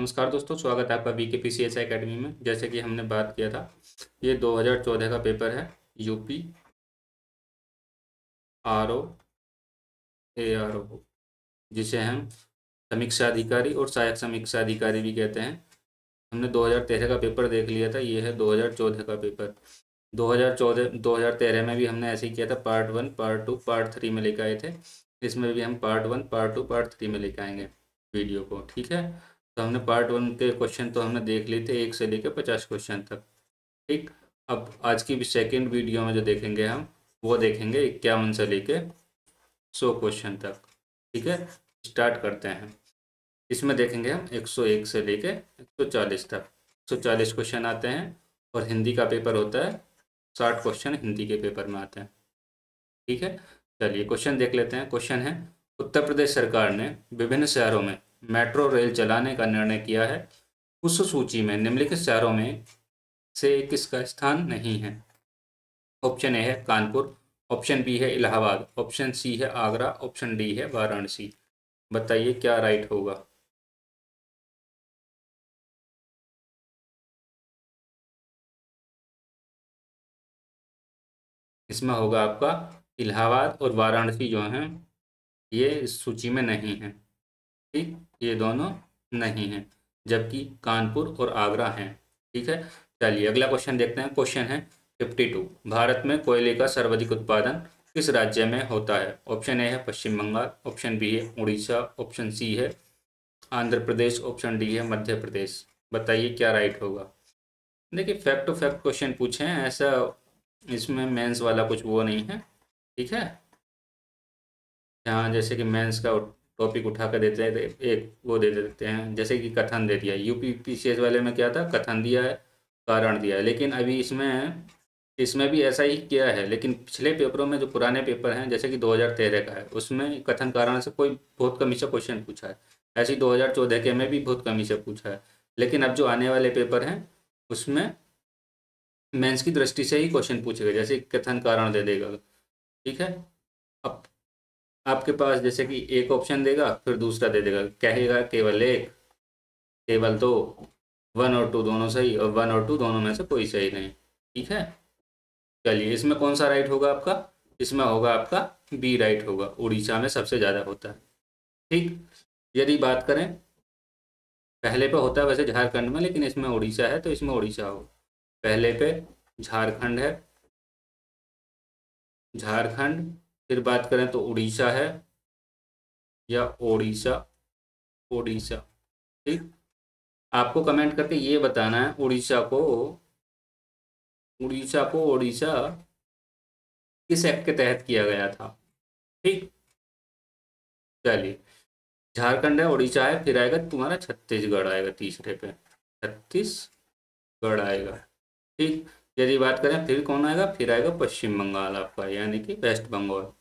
नमस्कार दोस्तों, स्वागत है आपका BKPCS एकेडमी में। जैसे कि हमने बात किया था, ये 2014 का पेपर है। यूपी RO ARO, जिसे हम समीक्षा अधिकारी और सहायक समीक्षा अधिकारी भी कहते हैं। हमने 2013 का पेपर देख लिया था, ये है 2014 का पेपर। 2013 में भी हमने ऐसे ही किया था, पार्ट 1, पार्ट 2, पार्ट 3 में लेकर आए थे। इसमें भी हम पार्ट 1, पार्ट 2, पार्ट 3 में लेकर आएंगे वीडियो को, ठीक है। तो हमने पार्ट 1 के क्वेश्चन तो हमने देख लिए थे, 1 से लेकर 50 क्वेश्चन तक, ठीक। अब आज की भी सेकेंड वीडियो में जो देखेंगे हम, वो देखेंगे 51 से लेके 100 क्वेश्चन तक, ठीक है। स्टार्ट करते हैं। इसमें देखेंगे हम 101 से लेके 140 तक। 140 क्वेश्चन आते हैं और हिंदी का पेपर होता है, 60 क्वेश्चन हिंदी के पेपर में आते हैं, ठीक है। चलिए क्वेश्चन देख लेते हैं। क्वेश्चन है, उत्तर प्रदेश सरकार ने विभिन्न शहरों में मेट्रो रेल चलाने का निर्णय किया है। उस सूची में निम्नलिखित शहरों में से किसका स्थान नहीं है? ऑप्शन ए है कानपुर, ऑप्शन बी है इलाहाबाद, ऑप्शन सी है आगरा, ऑप्शन डी है वाराणसी। बताइए क्या राइट होगा। इसमें होगा आपका इलाहाबाद और वाराणसी जो हैं, ये इस सूची में नहीं है, ठीक। ये दोनों नहीं हैं, जबकि कानपुर और आगरा हैं, ठीक है। चलिए अगला क्वेश्चन देखते हैं। क्वेश्चन है 52, भारत में कोयले का सर्वाधिक उत्पादन किस राज्य में होता है? ऑप्शन ए है पश्चिम बंगाल, ऑप्शन बी है उड़ीसा, ऑप्शन सी है आंध्र प्रदेश, ऑप्शन डी है मध्य प्रदेश। बताइए क्या राइट होगा। देखिए फैक्ट टू फैक्ट क्वेश्चन पूछे हैं, ऐसा इसमें मेंस वाला कुछ वो नहीं है, ठीक है। यहाँ जैसे कि मेंस का टॉपिक उठा कर देते हैं, तो एक वो दे देते हैं, जैसे कि कथन दे दिया। UPPCS वाले में क्या था, कथन दिया है, कारण दिया है। लेकिन अभी इसमें इसमें भी ऐसा ही किया है, लेकिन पिछले पेपरों में जो पुराने पेपर हैं, जैसे कि 2013 का है, उसमें कथन कारण से कोई बहुत कमी से क्वेश्चन पूछा है। ऐसे ही 2014 के में भी बहुत कमी से पूछा है। लेकिन अब जो आने वाले पेपर हैं, उसमें मेंस की दृष्टि से ही क्वेश्चन पूछेगा, जैसे कथन कारण दे देगा, ठीक है। अब आपके पास जैसे कि एक ऑप्शन देगा, फिर दूसरा दे देगा, कहेगा केवल एक, केवल दो, 1 और 2 दोनों सही, और 1 और 2 दोनों में से कोई सही नहीं, ठीक है। चलिए इसमें कौन सा राइट होगा आपका? इसमें होगा आपका बी राइट होगा, उड़ीसा में सबसे ज़्यादा होता है, ठीक। यदि बात करें, पहले पे होता है वैसे झारखंड में, लेकिन इसमें उड़ीसा है तो इसमें उड़ीसा हो। पहले पे झारखंड है, झारखंड, फिर बात करें तो उड़ीसा है या ओडिशा, ओडिशा, ठीक। आपको कमेंट करके ये बताना है उड़ीसा किस एक्ट के तहत किया गया था, ठीक। चलिए झारखंड है, उड़ीसा है, फिर आएगा तुम्हारा छत्तीसगढ़ आएगा तीसरे पे, छत्तीसगढ़ आएगा, ठीक। यदि बात करें फिर कौन आएगा, फिर आएगा पश्चिम बंगाल आपका, यानी कि वेस्ट बंगाल।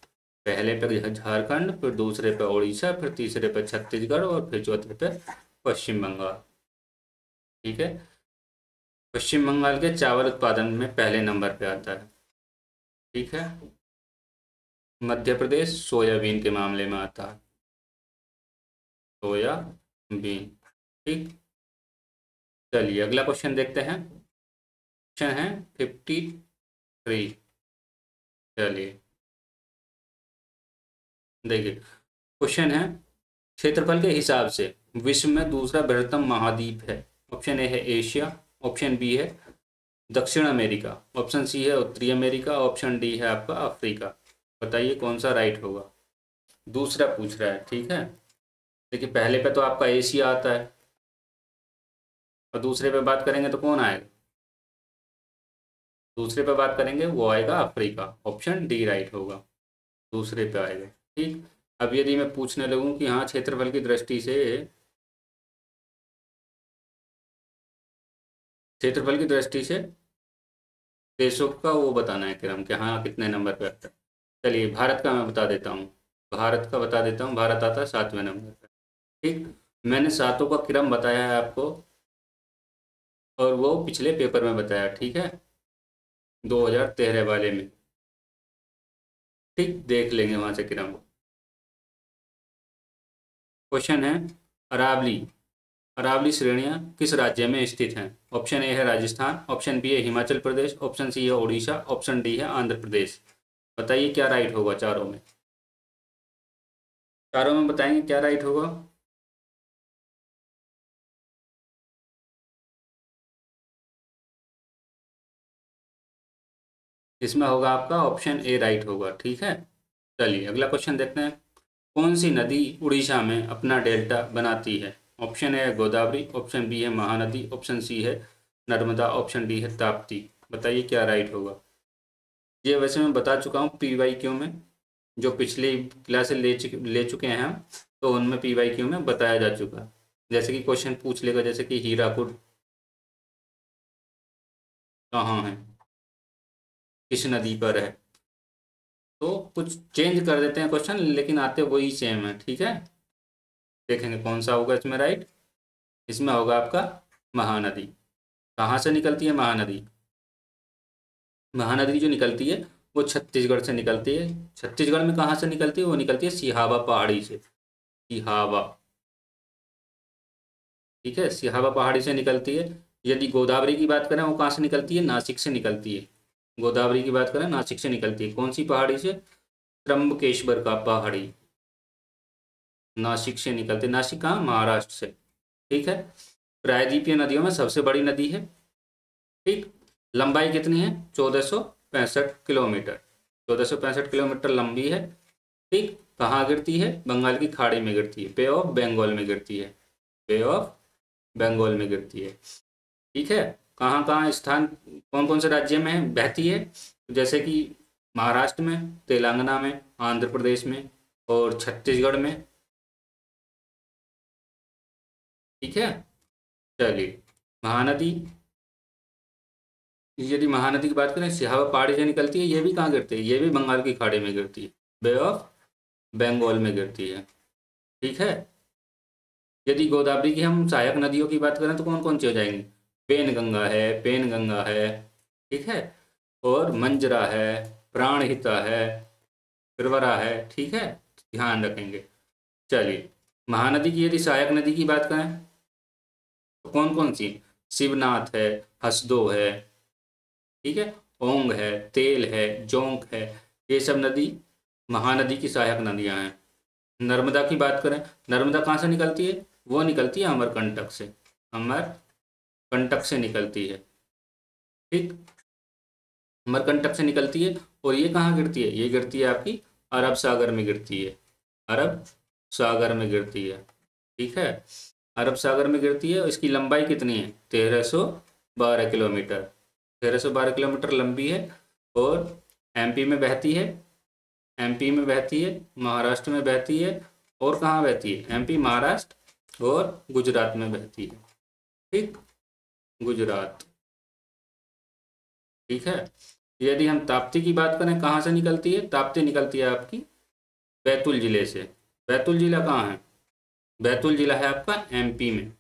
पहले पे झारखंड, फिर दूसरे पे उड़ीसा, फिर तीसरे पे छत्तीसगढ़, और फिर चौथे पे पश्चिम बंगाल, ठीक है। पश्चिम बंगाल के चावल उत्पादन में पहले नंबर पे आता है, ठीक है। मध्य प्रदेश सोयाबीन के मामले में आता है, सोयाबीन, ठीक। चलिए अगला क्वेश्चन देखते हैं। क्वेश्चन है 53। चलिए देखिए, क्वेश्चन है, क्षेत्रफल के हिसाब से विश्व में दूसरा बृहत्तम महाद्वीप है। ऑप्शन ए है एशिया, ऑप्शन बी है दक्षिण अमेरिका, ऑप्शन सी है उत्तरी अमेरिका, ऑप्शन डी है आपका अफ्रीका। बताइए कौन सा राइट होगा। दूसरा पूछ रहा है, ठीक है। देखिए पहले पे तो आपका एशिया आता है, और दूसरे पे बात करेंगे तो कौन आएगा, दूसरे पे बात करेंगे वो आएगा अफ्रीका। ऑप्शन डी राइट होगा, दूसरे पे आएगा, ठीक। अब यदि मैं पूछने लगूं कि हाँ क्षेत्रफल की दृष्टि से, क्षेत्रफल की दृष्टि से देशों का वो बताना है क्रम कि हाँ कितने नंबर पे आता है। चलिए भारत का मैं बता देता हूँ, भारत का बता देता हूँ। भारत आता है 7वें नंबर पे, ठीक। मैंने सातों का क्रम बताया है आपको, और वो पिछले पेपर में बताया, ठीक है, 2013 वाले में, ठीक। देख लेंगे वहां से क्रम। क्वेश्चन है, अरावली, अरावली श्रेणियाँ किस राज्य में स्थित हैं? ऑप्शन ए है राजस्थान, ऑप्शन बी है हिमाचल प्रदेश, ऑप्शन सी है उड़ीसा, ऑप्शन डी है आंध्र प्रदेश। बताइए क्या राइट होगा चारों में? चारों में बताएंगे क्या राइट होगा? इसमें होगा आपका ऑप्शन ए राइट होगा। ठीक है, चलिए अगला क्वेश्चन देखते हैं। कौन सी नदी उड़ीसा में अपना डेल्टा बनाती है? ऑप्शन ए है गोदावरी, ऑप्शन बी है महानदी, ऑप्शन सी है नर्मदा, ऑप्शन डी है ताप्ती। बताइए क्या राइट होगा? ये वैसे मैं बता चुका हूँ PYQ में, जो पिछली क्लास ले चुके हैं हम, तो उनमें PYQ में बताया जा चुका है। जैसे कि क्वेश्चन पूछ लेगा, जैसे कि हीराकुड कहाँ है, किस नदी पर है, तो कुछ चेंज कर देते हैं क्वेश्चन, लेकिन आते वही सेम है। ठीक है, देखेंगे कौन सा होगा इसमें राइट। इसमें होगा आपका महानदी। कहाँ से निकलती है महानदी? महानदी जो निकलती है वो छत्तीसगढ़ से निकलती है। छत्तीसगढ़ में कहाँ से निकलती है? वो निकलती है सिहावा पहाड़ी से। सिहावा, ठीक है, सिहावा पहाड़ी से निकलती है। यदि गोदावरी की बात करें, वो कहाँ से निकलती है? नासिक से निकलती है। गोदावरी की बात करें, नासिक से निकलती है। कौन सी पहाड़ी से? त्र्यंबकेश्वर का पहाड़ी, नासिक से निकलते। नासिक कहाँ? महाराष्ट्र से। ठीक है, प्रायद्वीपीय नदियों में सबसे बड़ी नदी है। ठीक, लंबाई कितनी है? 1465 किलोमीटर। 1465 किलोमीटर लंबी है। ठीक, कहाँ गिरती है? बंगाल की खाड़ी में गिरती है, बे ऑफ बंगाल में गिरती है। बे ऑफ बंगाल में गिरती है। ठीक है, कहाँ कहाँ स्थान, कौन कौन से राज्य में बहती है? जैसे कि महाराष्ट्र में, तेलंगाना में, आंध्र प्रदेश में और छत्तीसगढ़ में। ठीक है, चलिए महानदी, यदि महानदी की बात करें, सिहावा पहाड़ी से निकलती है। ये भी कहाँ गिरती है? ये भी बंगाल की खाड़ी में गिरती है, बे ऑफ बंगाल में गिरती है। ठीक है, यदि गोदावरी की हम सहायक नदियों की बात करें तो कौन कौन सी हो जाएंगी? पेनगंगा है, पेनगंगा है, ठीक है, और मंजरा है, प्राणहिता है, प्रवरा है। ठीक है, ध्यान रखेंगे। चलिए महानदी की यदि सहायक नदी की बात करें तो कौन कौन सी? शिवनाथ है, हसदो है, ठीक है, ओंग है, तेल है, जोंक है। ये सब नदी महानदी की सहायक नदियां हैं। नर्मदा की बात करें, नर्मदा कहाँ से निकलती है? वो निकलती है अमरकंटक से। अमरकंटक से निकलती है। ठीक, अमरकंटक से निकलती है। और ये कहाँ गिरती है? ये गिरती है आपकी अरब सागर में गिरती है। अरब सागर में गिरती है। ठीक है, अरब सागर में गिरती है। और इसकी लंबाई कितनी है? 1312 किलोमीटर। 1312 किलोमीटर लंबी है। और MP में बहती है, MP में बहती है, महाराष्ट्र में बहती है, और कहाँ बहती है? MP, महाराष्ट्र और गुजरात में बहती है। ठीक, गुजरात। ठीक है, यदि हम ताप्ती की बात करें, कहाँ से निकलती है? ताप्ती निकलती है आपकी बैतूल जिले से। बैतूल जिला कहाँ है? बैतूल जिला है आपका MP में।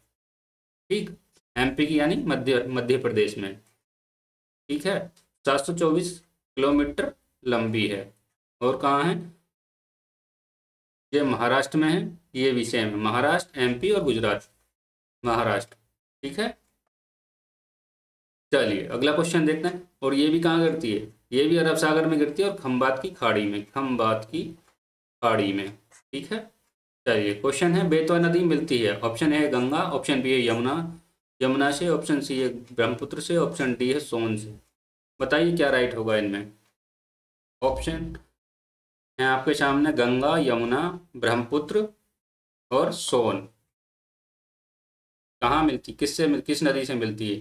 ठीक, MP की यानी मध्य मध्य प्रदेश में। ठीक है, 724 किलोमीटर लंबी है। और कहाँ है? ये महाराष्ट्र में है। ये भी सेम है, महाराष्ट्र, MP और गुजरात। महाराष्ट्र। ठीक है, चलिए अगला क्वेश्चन देखते हैं। और ये भी कहाँ गिरती है? ये भी अरब सागर में गिरती है और खंबात की खाड़ी में। खंबात की खाड़ी में। ठीक है, चलिए क्वेश्चन है, बेतवा नदी मिलती है। ऑप्शन ए है गंगा, ऑप्शन बी है यमुना, यमुना से, ऑप्शन सी है ब्रह्मपुत्र से, ऑप्शन डी है सोन से। बताइए क्या राइट होगा इनमें? ऑप्शन है आपके सामने, गंगा, यमुना, ब्रह्मपुत्र और सोन। कहाँ मिलती, किस नदी से मिलती है?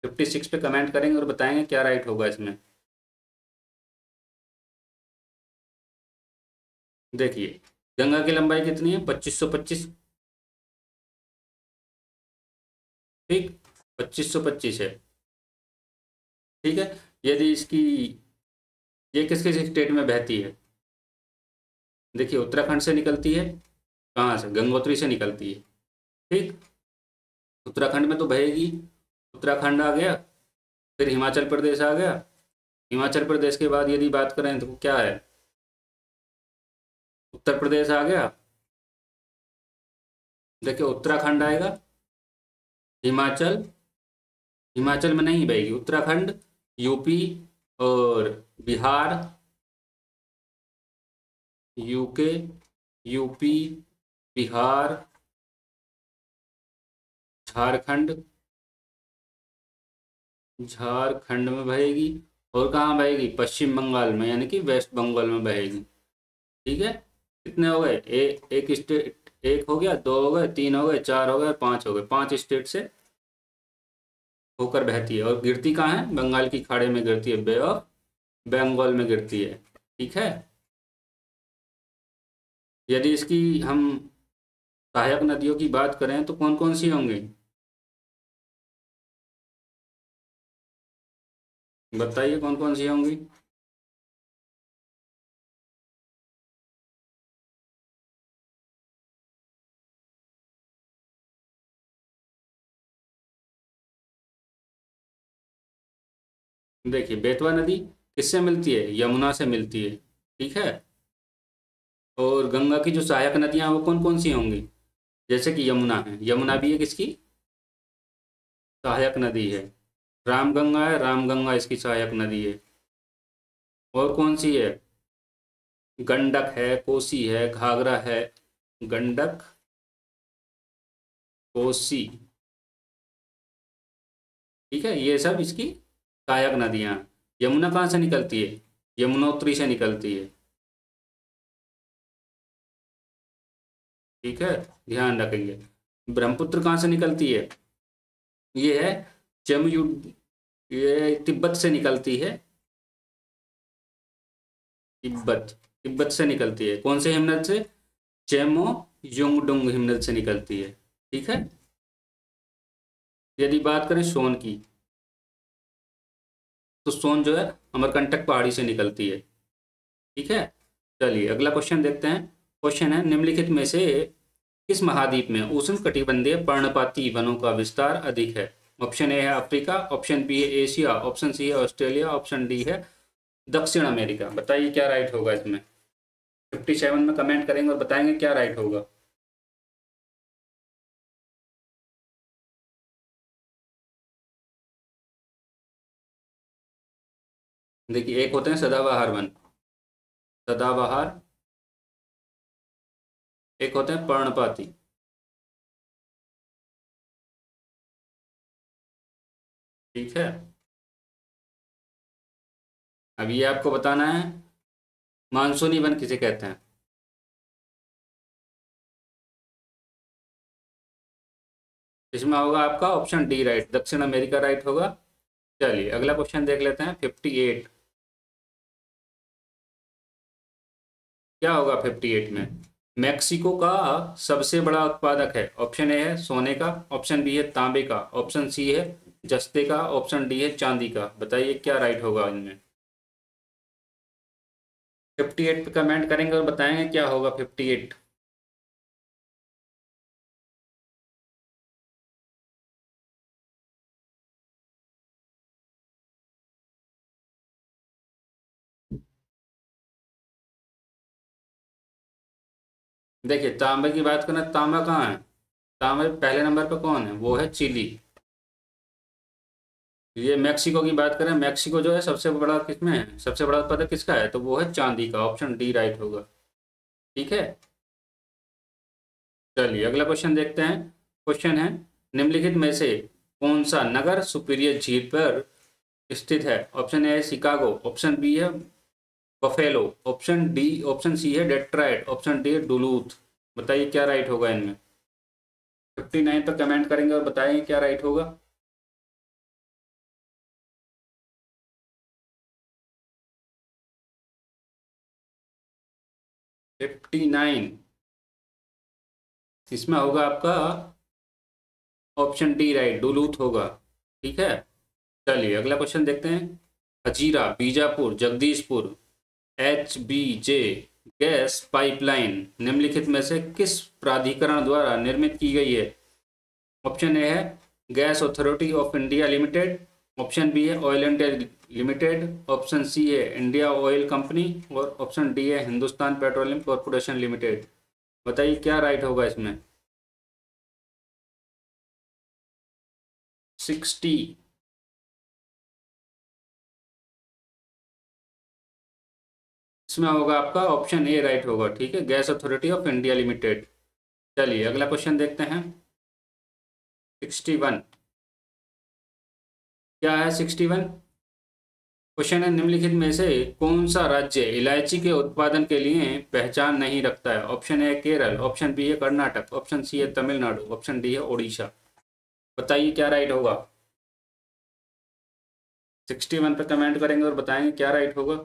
56 पे कमेंट करेंगे और बताएंगे क्या राइट होगा इसमें। देखिए गंगा की लंबाई कितनी है? 2525। ठीक, 2525 है। ठीक है, यदि इसकी, ये किस किस स्टेट में बहती है? देखिए उत्तराखंड से निकलती है। कहाँ से? गंगोत्री से निकलती है। ठीक, उत्तराखंड में तो बहेगी। उत्तराखंड आ गया, फिर हिमाचल प्रदेश आ गया। हिमाचल प्रदेश के बाद यदि बात करें तो क्या है? उत्तर प्रदेश आ गया। देखिए उत्तराखंड आएगा, हिमाचल, हिमाचल में नहीं बहेगी। उत्तराखंड, यूपी और बिहार, यूके, यूपी, बिहार, झारखंड, झारखंड में बहेगी। और कहाँ बहेगी? पश्चिम बंगाल में, यानी कि वेस्ट बंगाल में बहेगी। ठीक है, कितने हो गए? एक स्टेट, एक हो गया, दो हो गए, तीन हो गए, चार हो गए, पांच हो गए। पांच स्टेट से होकर बहती है। और गिरती कहाँ है? बंगाल की खाड़ी में गिरती है, बे ऑफ बंगाल में गिरती है। ठीक है। यदि इसकी हम सहायक नदियों की बात करें तो कौन कौन सी होंगी? बताइए कौन कौन सी होंगी। देखिए, बेतवा नदी किससे मिलती है? यमुना से मिलती है। ठीक है। और गंगा की जो सहायक नदियां हैं वो कौन कौन सी होंगी? जैसे कि यमुना है, यमुना भी एक इसकी सहायक नदी है। रामगंगा है, रामगंगा इसकी सहायक नदी है। और कौन सी है? गंडक है, कोसी है, घाघरा है। गंडक, कोसी। ठीक है, ये सब इसकी सहायक नदियां हैं। यमुना कहाँ से निकलती है? यमुनोत्री से निकलती है। ठीक है, ध्यान रखेंगे। ब्रह्मपुत्र कहाँ से निकलती है? ये है जमयू, ये तिब्बत से निकलती है। तिब्बत, तिब्बत से निकलती है। कौन से हिमनद से? चेमो युंगडुंग हिमनद से निकलती है। ठीक है। यदि बात करें सोन की, तो सोन जो है अमरकंटक पहाड़ी से निकलती है। ठीक है। चलिए अगला क्वेश्चन देखते हैं। क्वेश्चन है, निम्नलिखित में से किस महाद्वीप में उष्ण कटिबंधीय पर्णपाती वनों का विस्तार अधिक है? ऑप्शन ए है अफ्रीका, ऑप्शन बी है एशिया, ऑप्शन सी है ऑस्ट्रेलिया, ऑप्शन डी है दक्षिण अमेरिका। बताइए क्या राइट होगा इसमें। 57 में कमेंट करेंगे और बताएंगे क्या राइट होगा। देखिए, एक होते हैं सदाबहार वन, सदाबहार, एक होते हैं पर्णपाती। ठीक है। अब ये आपको बताना है मानसूनी वन किसे कहते हैं। इसमें होगा आपका ऑप्शन डी राइट, दक्षिण अमेरिका राइट होगा। चलिए अगला क्वेश्चन देख लेते हैं। 58, क्या होगा 58 में? मैक्सिको का सबसे बड़ा उत्पादक है। ऑप्शन ए है सोने का, ऑप्शन बी है तांबे का, ऑप्शन सी है जस्ते का, ऑप्शन डी है चांदी का। बताइए क्या राइट होगा इनमें। 58 पे कमेंट करेंगे और बताएंगे क्या होगा 58। देखिए, तांबे की बात करें, तांबा कहाँ है? तांबे पहले नंबर पर कौन है? वो है चिली। ये मैक्सिको की बात करें, मैक्सिको जो है सबसे बड़ा किसमें है? सबसे बड़ा उत्पादक किसका है? तो वो है चांदी का। ऑप्शन डी राइट होगा। ठीक है। चलिए अगला क्वेश्चन देखते हैं। क्वेश्चन है, निम्नलिखित में से कौन सा नगर सुपीरियर झील पर स्थित है? ऑप्शन ए है शिकागो, ऑप्शन बी है बफेलो, ऑप्शन सी है डेट्रॉइट, ऑप्शन डी है डुलूथ। बताइए क्या राइट होगा इनमें। 59 पर कमेंट करेंगे और बताएंगे क्या राइट होगा। 59, इसमें होगा आपका ऑप्शन डी राइट, डुलूथ होगा। ठीक है। चलिए अगला क्वेश्चन देखते हैं। Hazira, Bijapur, Jagdishpur HBJ gas pipeline निम्नलिखित में से किस प्राधिकरण द्वारा निर्मित की गई है? ऑप्शन ए है gas authority of India limited, option B है oil India limited, option C है इंडिया ऑयल कंपनी, और ऑप्शन डी है हिंदुस्तान पेट्रोलियम कॉरपोरेशन लिमिटेड। बताइए क्या राइट होगा इसमें। 60। इसमें होगा आपका ऑप्शन ए राइट होगा। ठीक है, gas authority of India limited. चलिए अगला क्वेश्चन देखते हैं। 61 क्या है? 61 क्वेश्चन है, निम्नलिखित में से कौन सा राज्य इलायची के उत्पादन के लिए पहचान नहीं रखता है? Option A Kerala, option B है कर्नाटक, ऑप्शन सी है तमिलनाडु, ऑप्शन डी है उड़ीसा। बताइए क्या राइट होगा। 61 पे कमेंट करेंगे और बताएंगे क्या राइट होगा।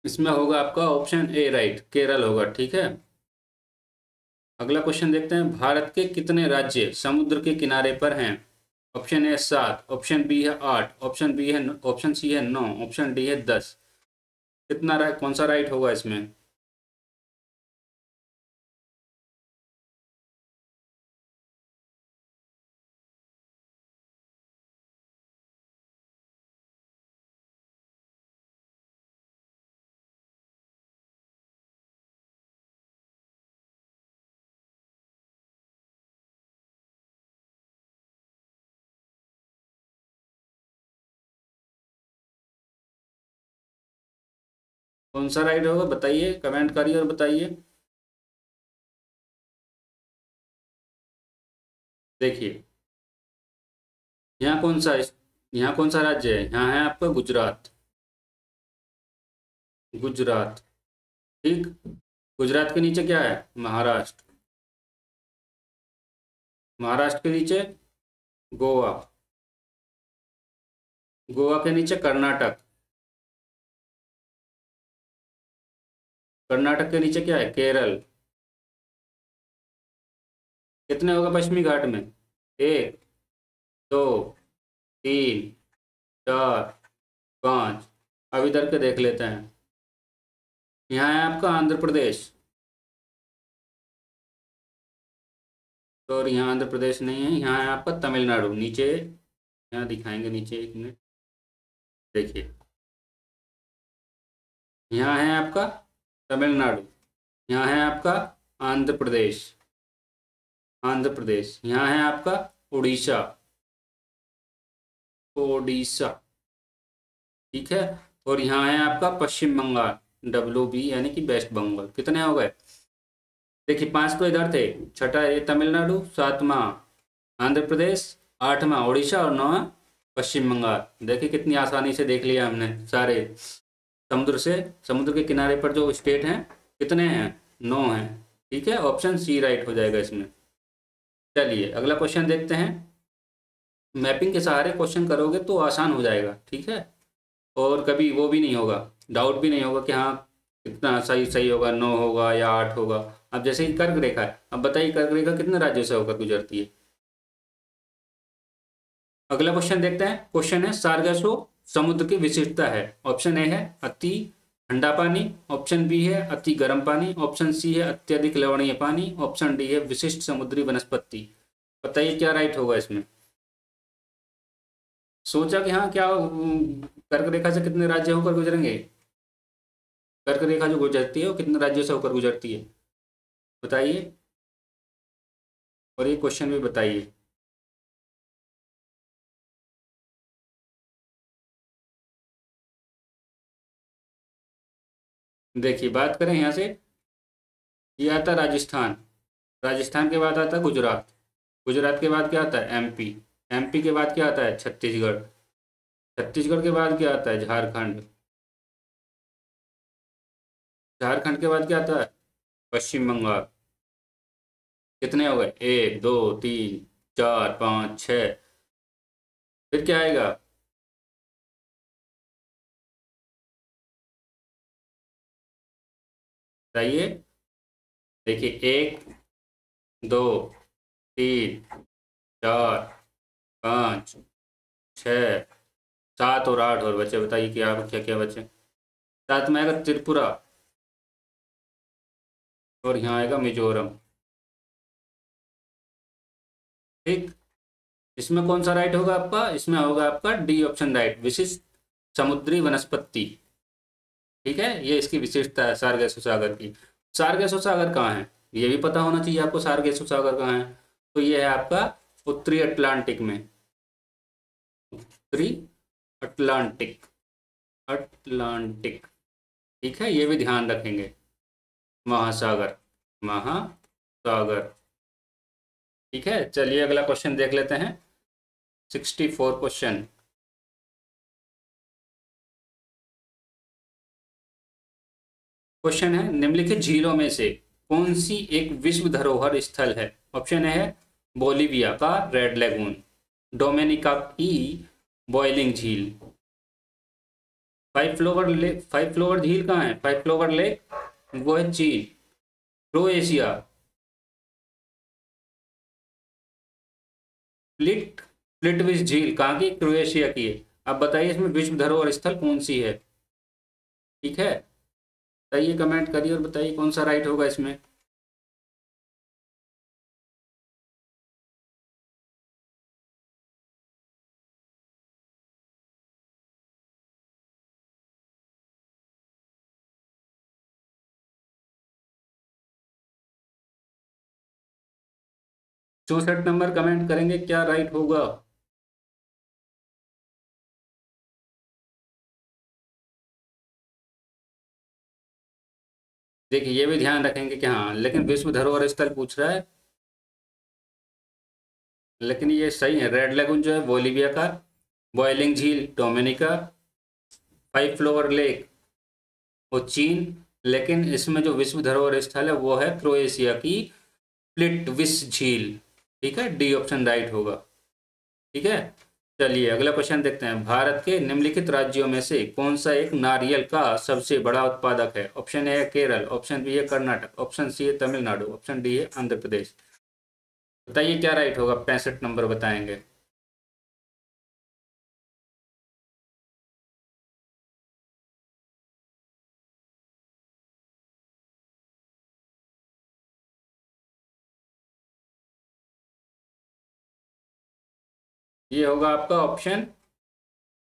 इसमें होगा आपका ऑप्शन ए राइट, केरल होगा। ठीक है, अगला क्वेश्चन देखते हैं। भारत के कितने राज्य समुद्र के किनारे पर हैं? ऑप्शन ए 7, ऑप्शन बी है 8, ऑप्शन सी है 9, ऑप्शन डी है 10। कितना राइट, कौन सा राइट होगा इसमें? कौन सा राइट होगा बताइए, कमेंट करिए और बताइए। देखिए यहाँ कौन सा राज्य है? यहाँ है आपका गुजरात। गुजरात, ठीक। गुजरात के नीचे क्या है? महाराष्ट्र। महाराष्ट्र के नीचे गोवा। गोवा के नीचे कर्नाटक। कर्नाटक के नीचे क्या है? केरल। कितने होगा पश्चिमी घाट में? 1, 2, 3, 4, 5। अब इधर के देख लेते हैं। यहाँ है आपका आंध्र प्रदेश। तो और यहाँ आंध्र प्रदेश नहीं है, यहाँ है आपका तमिलनाडु नीचे। यहाँ दिखाएंगे नीचे, एक मिनट। देखिए यहाँ है आपका तमिलनाडु, यहाँ है आपका आंध्र प्रदेश। आंध्र प्रदेश, यहाँ है आपका उड़ीसा। ओडिशा, ठीक है। और यहाँ है आपका पश्चिम बंगाल, WB यानी कि वेस्ट बंगाल। कितने हो गए? देखिए 5 तो इधर थे, छठा ये तमिलनाडु, 7वां आंध्र प्रदेश, 8वां उड़ीसा और 9वां पश्चिम बंगाल। देखिए कितनी आसानी से देख लिया हमने सारे। समुद्र के किनारे पर जो स्टेट हैं कितने हैं? 9 हैं। ठीक है, ऑप्शन सी राइट हो जाएगा इसमें। चलिए अगला क्वेश्चन देखते हैं। मैपिंग के सहारे क्वेश्चन करोगे तो आसान हो जाएगा। ठीक है, और कभी वो भी नहीं होगा, डाउट भी नहीं होगा कि हाँ कितना सही सही होगा, 9 होगा या 8 होगा। अब जैसे ही कर्क रेखा है, अब बताइए कर्क रेखा कितने राज्यों से होकर गुजरती है? अगला क्वेश्चन देखते हैं। क्वेश्चन है सारगासो समुद्र की विशिष्टता है। ऑप्शन ए है अति ठंडा पानी, ऑप्शन बी है अति गर्म पानी, ऑप्शन सी है अत्यधिक लवणीय पानी, ऑप्शन डी है विशिष्ट समुद्री वनस्पति। बताइए क्या राइट होगा इसमें। सोचा कि हाँ क्या कर्क रेखा से कितने राज्य होकर गुजरेंगे? कर्क रेखा जो गुजरती है वो कितने राज्यों से होकर गुजरती है बताइए, और ये क्वेश्चन भी बताइए। देखिए बात करें यहाँ से, ये आता है राजस्थान, राजस्थान के बाद आता है गुजरात, गुजरात के बाद क्या आता है? MP, MP के बाद क्या आता है? छत्तीसगढ़, छत्तीसगढ़ के बाद क्या आता है? झारखंड, झारखंड के बाद क्या आता है? पश्चिम बंगाल। कितने हो गए? 1, 2, 3, 4, 5, 6। फिर क्या आएगा? बताइए। देखिए 1, 2, 3, 4, 5, 6, 7 और 8 और बचे। बताइए क्या क्या क्या बचे? 7 में आएगा त्रिपुरा, और यहाँ आएगा मिजोरम। ठीक, इसमें कौन सा राइट होगा आपका? इसमें होगा आपका डी ऑप्शन राइट, विशिष्ट समुद्री वनस्पति। ठीक है, ये इसकी विशेषता है सारगासो सागर की। सार्गेसो सागर कहाँ है, ये भी पता होना चाहिए आपको, सार्गेसो सागर कहाँ है। तो ये है आपका उत्तरी अटलांटिक में, उत्तरी अटलांटिक, अटलांटिक, ठीक है, ये भी ध्यान रखेंगे। महासागर, महासागर, ठीक है। चलिए अगला क्वेश्चन देख लेते हैं, 64 क्वेश्चन। क्वेश्चन है, निम्नलिखित झीलों में से कौन सी एक विश्व धरोहर स्थल है। ऑप्शन ए है बोलिविया का रेड लेगून, डोमिनिका की बॉइलिंग झील, फाइव फ्लोवर झील कहाँ है, फाइव फ्लोवर लेक, वो है चीन, क्रोएशिया, प्लिटविस झील कहाँ की, क्रोएशिया की है। अब बताइए इसमें विश्व धरोहर स्थल कौन सी है, ठीक है। बताइए, कमेंट करिए और बताइए कौन सा राइट होगा इसमें। चौसठ नंबर कमेंट करेंगे क्या राइट होगा। देखिए ये भी ध्यान रखेंगे कि हाँ, लेकिन विश्व धरोहर स्थल पूछ रहा है, लेकिन ये सही है। रेड लेगून जो है बोलिविया का, बॉइलिंग झील डोमिनिका, फाइव फ्लोवर लेक वो चीन, लेकिन इसमें जो विश्व धरोहर स्थल है वो है क्रोएशिया की प्लिटविस झील, ठीक है, डी ऑप्शन राइट होगा, ठीक है। चलिए अगला क्वेश्चन देखते हैं, भारत के निम्नलिखित राज्यों में से कौन सा एक नारियल का सबसे बड़ा उत्पादक है। ऑप्शन ए है केरल, ऑप्शन बी है कर्नाटक, ऑप्शन सी है तमिलनाडु, ऑप्शन डी है आंध्र प्रदेश। बताइए क्या राइट होगा, 65 नंबर बताएंगे। ये होगा आपका ऑप्शन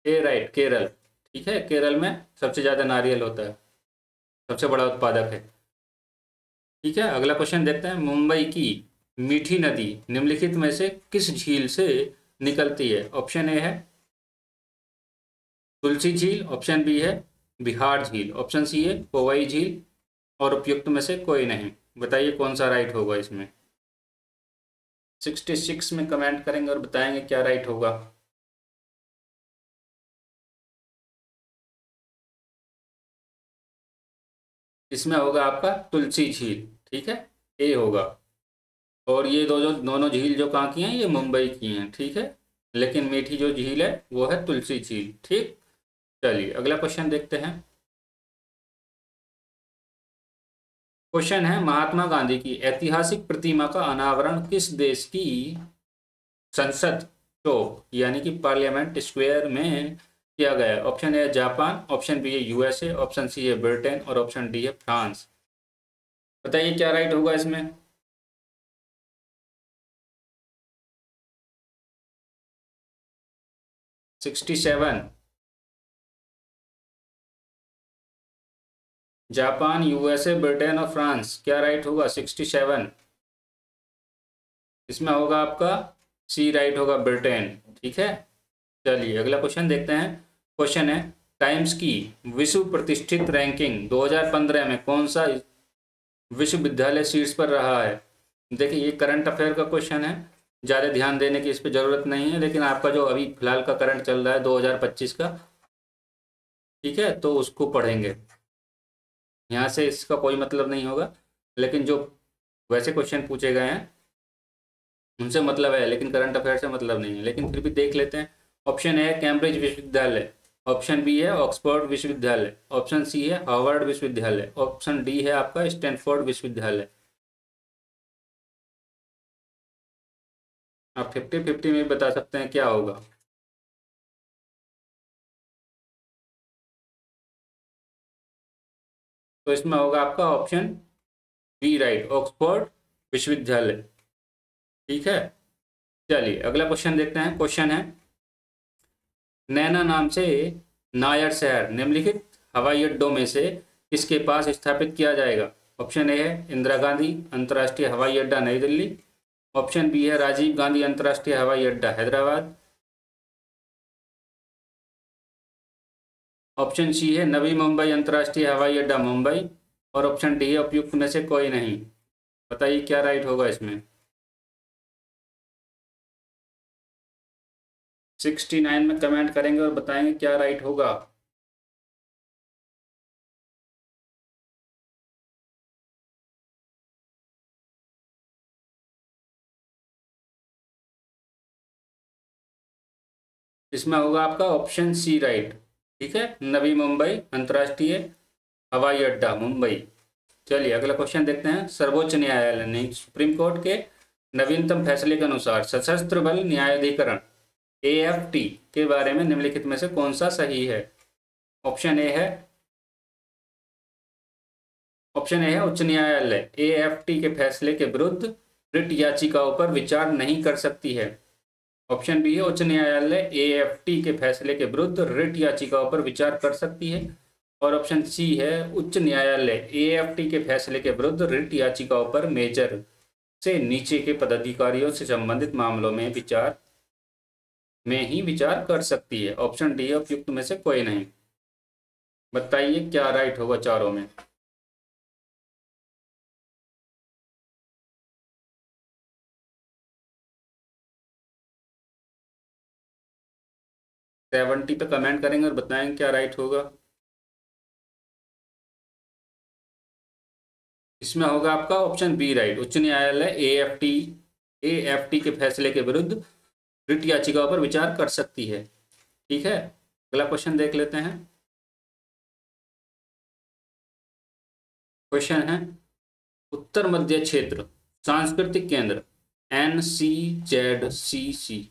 ए राइट, केरल, ठीक है। केरल में सबसे ज्यादा नारियल होता है, सबसे बड़ा उत्पादक है, ठीक है। अगला क्वेश्चन देखते हैं, मुंबई की मीठी नदी निम्नलिखित में से किस झील से निकलती है। ऑप्शन ए है तुलसी झील, ऑप्शन बी है बिहार झील, ऑप्शन सी है कोवई झील, और उपयुक्त में से कोई नहीं। बताइए कौन सा राइट होगा इसमें। 66 में कमेंट करेंगे और बताएंगे क्या राइट होगा। इसमें होगा आपका तुलसी झील, ठीक है, ए होगा। और ये दो जो दोनों झील जो कहाँ की हैं, ये मुंबई की हैं, ठीक है, लेकिन मीठी जो झील है वो है तुलसी झील, ठीक। चलिए अगला क्वेश्चन देखते हैं। क्वेश्चन है, महात्मा गांधी की ऐतिहासिक प्रतिमा का अनावरण किस देश की संसद चौक यानी कि पार्लियामेंट स्क्वायर में किया गया है। Option A Japan, option B है यूएसए, ऑप्शन सी है ब्रिटेन, और ऑप्शन डी है फ्रांस। बताइए क्या राइट होगा इसमें। 67, जापान, यूएसए, ब्रिटेन और फ्रांस, क्या राइट होगा। 67, इसमें होगा आपका सी राइट होगा, ब्रिटेन, ठीक है। चलिए अगला क्वेश्चन देखते हैं। क्वेश्चन है, टाइम्स की विश्व प्रतिष्ठित रैंकिंग 2015 में कौन सा विश्वविद्यालय शीर्ष पर रहा है। देखिए ये करंट अफेयर का क्वेश्चन है, ज़्यादा ध्यान देने की इस पर ज़रूरत नहीं है, लेकिन आपका जो अभी फिलहाल का करंट चल रहा है 2025 का, ठीक है, तो उसको पढ़ेंगे। यहाँ से इसका कोई मतलब नहीं होगा, लेकिन जो वैसे क्वेश्चन पूछे गए हैं उनसे मतलब है, लेकिन करंट अफेयर से मतलब नहीं है, लेकिन फिर भी देख लेते हैं। ऑप्शन ए है कैम्ब्रिज विश्वविद्यालय, ऑप्शन बी है ऑक्सफोर्ड विश्वविद्यालय, ऑप्शन सी है हार्वर्ड विश्वविद्यालय, ऑप्शन डी है आपका स्टैनफोर्ड विश्वविद्यालय। आप 50-50 में बता सकते हैं क्या होगा। तो इसमें होगा आपका ऑप्शन बी राइट, ऑक्सफोर्ड विश्वविद्यालय, ठीक है। चलिए अगला क्वेश्चन देखते हैं। क्वेश्चन है, नैना नाम से नायर शहर निम्नलिखित हवाई अड्डों में से किसके पास स्थापित किया जाएगा। ऑप्शन ए है इंदिरा गांधी अंतर्राष्ट्रीय हवाई अड्डा नई दिल्ली, ऑप्शन बी है राजीव गांधी अंतर्राष्ट्रीय हवाई अड्डा हैदराबाद, ऑप्शन सी है नवी मुंबई अंतर्राष्ट्रीय हवाई अड्डा मुंबई, और ऑप्शन डी है उपयुक्त में से कोई नहीं। बताइए क्या राइट होगा इसमें। 69 में कमेंट करेंगे और बताएंगे क्या राइट होगा। इसमें होगा आपका ऑप्शन सी राइट। ठीक है, नवी मुंबई अंतर्राष्ट्रीय हवाई अड्डा मुंबई। चलिए अगला क्वेश्चन देखते हैं। सर्वोच्च न्यायालय ने सुप्रीम कोर्ट के नवीनतम फैसले के अनुसार सशस्त्र बल न्यायाधिकरण AFT के बारे में निम्नलिखित में से कौन सा सही है। ऑप्शन ए है उच्च न्यायालय AFT के फैसले के विरुद्ध रिट याचिकाओं पर विचार नहीं कर सकती है। ऑप्शन बी है उच्च न्यायालय AFT के फैसले के विरुद्ध रिट याचिकाओं पर विचार कर सकती है, और ऑप्शन सी है उच्च न्यायालय AFT के फैसले के विरुद्ध रिट याचिकाओं पर मेजर से नीचे के पदाधिकारियों से संबंधित मामलों में ही विचार कर सकती है। ऑप्शन डी उपयुक्त में से कोई नहीं। बताइए क्या राइट होगा चारों में। सेवेंटी पे कमेंट करेंगे और बताएंगे क्या राइट होगा। इसमें होगा आपका ऑप्शन बी राइट। उच्च न्यायालय AFT के फैसले के विरुद्ध रिट याचिकाओं पर विचार कर सकती है। ठीक है, अगला क्वेश्चन देख लेते हैं। क्वेश्चन है उत्तर मध्य क्षेत्र सांस्कृतिक केंद्र NCZCC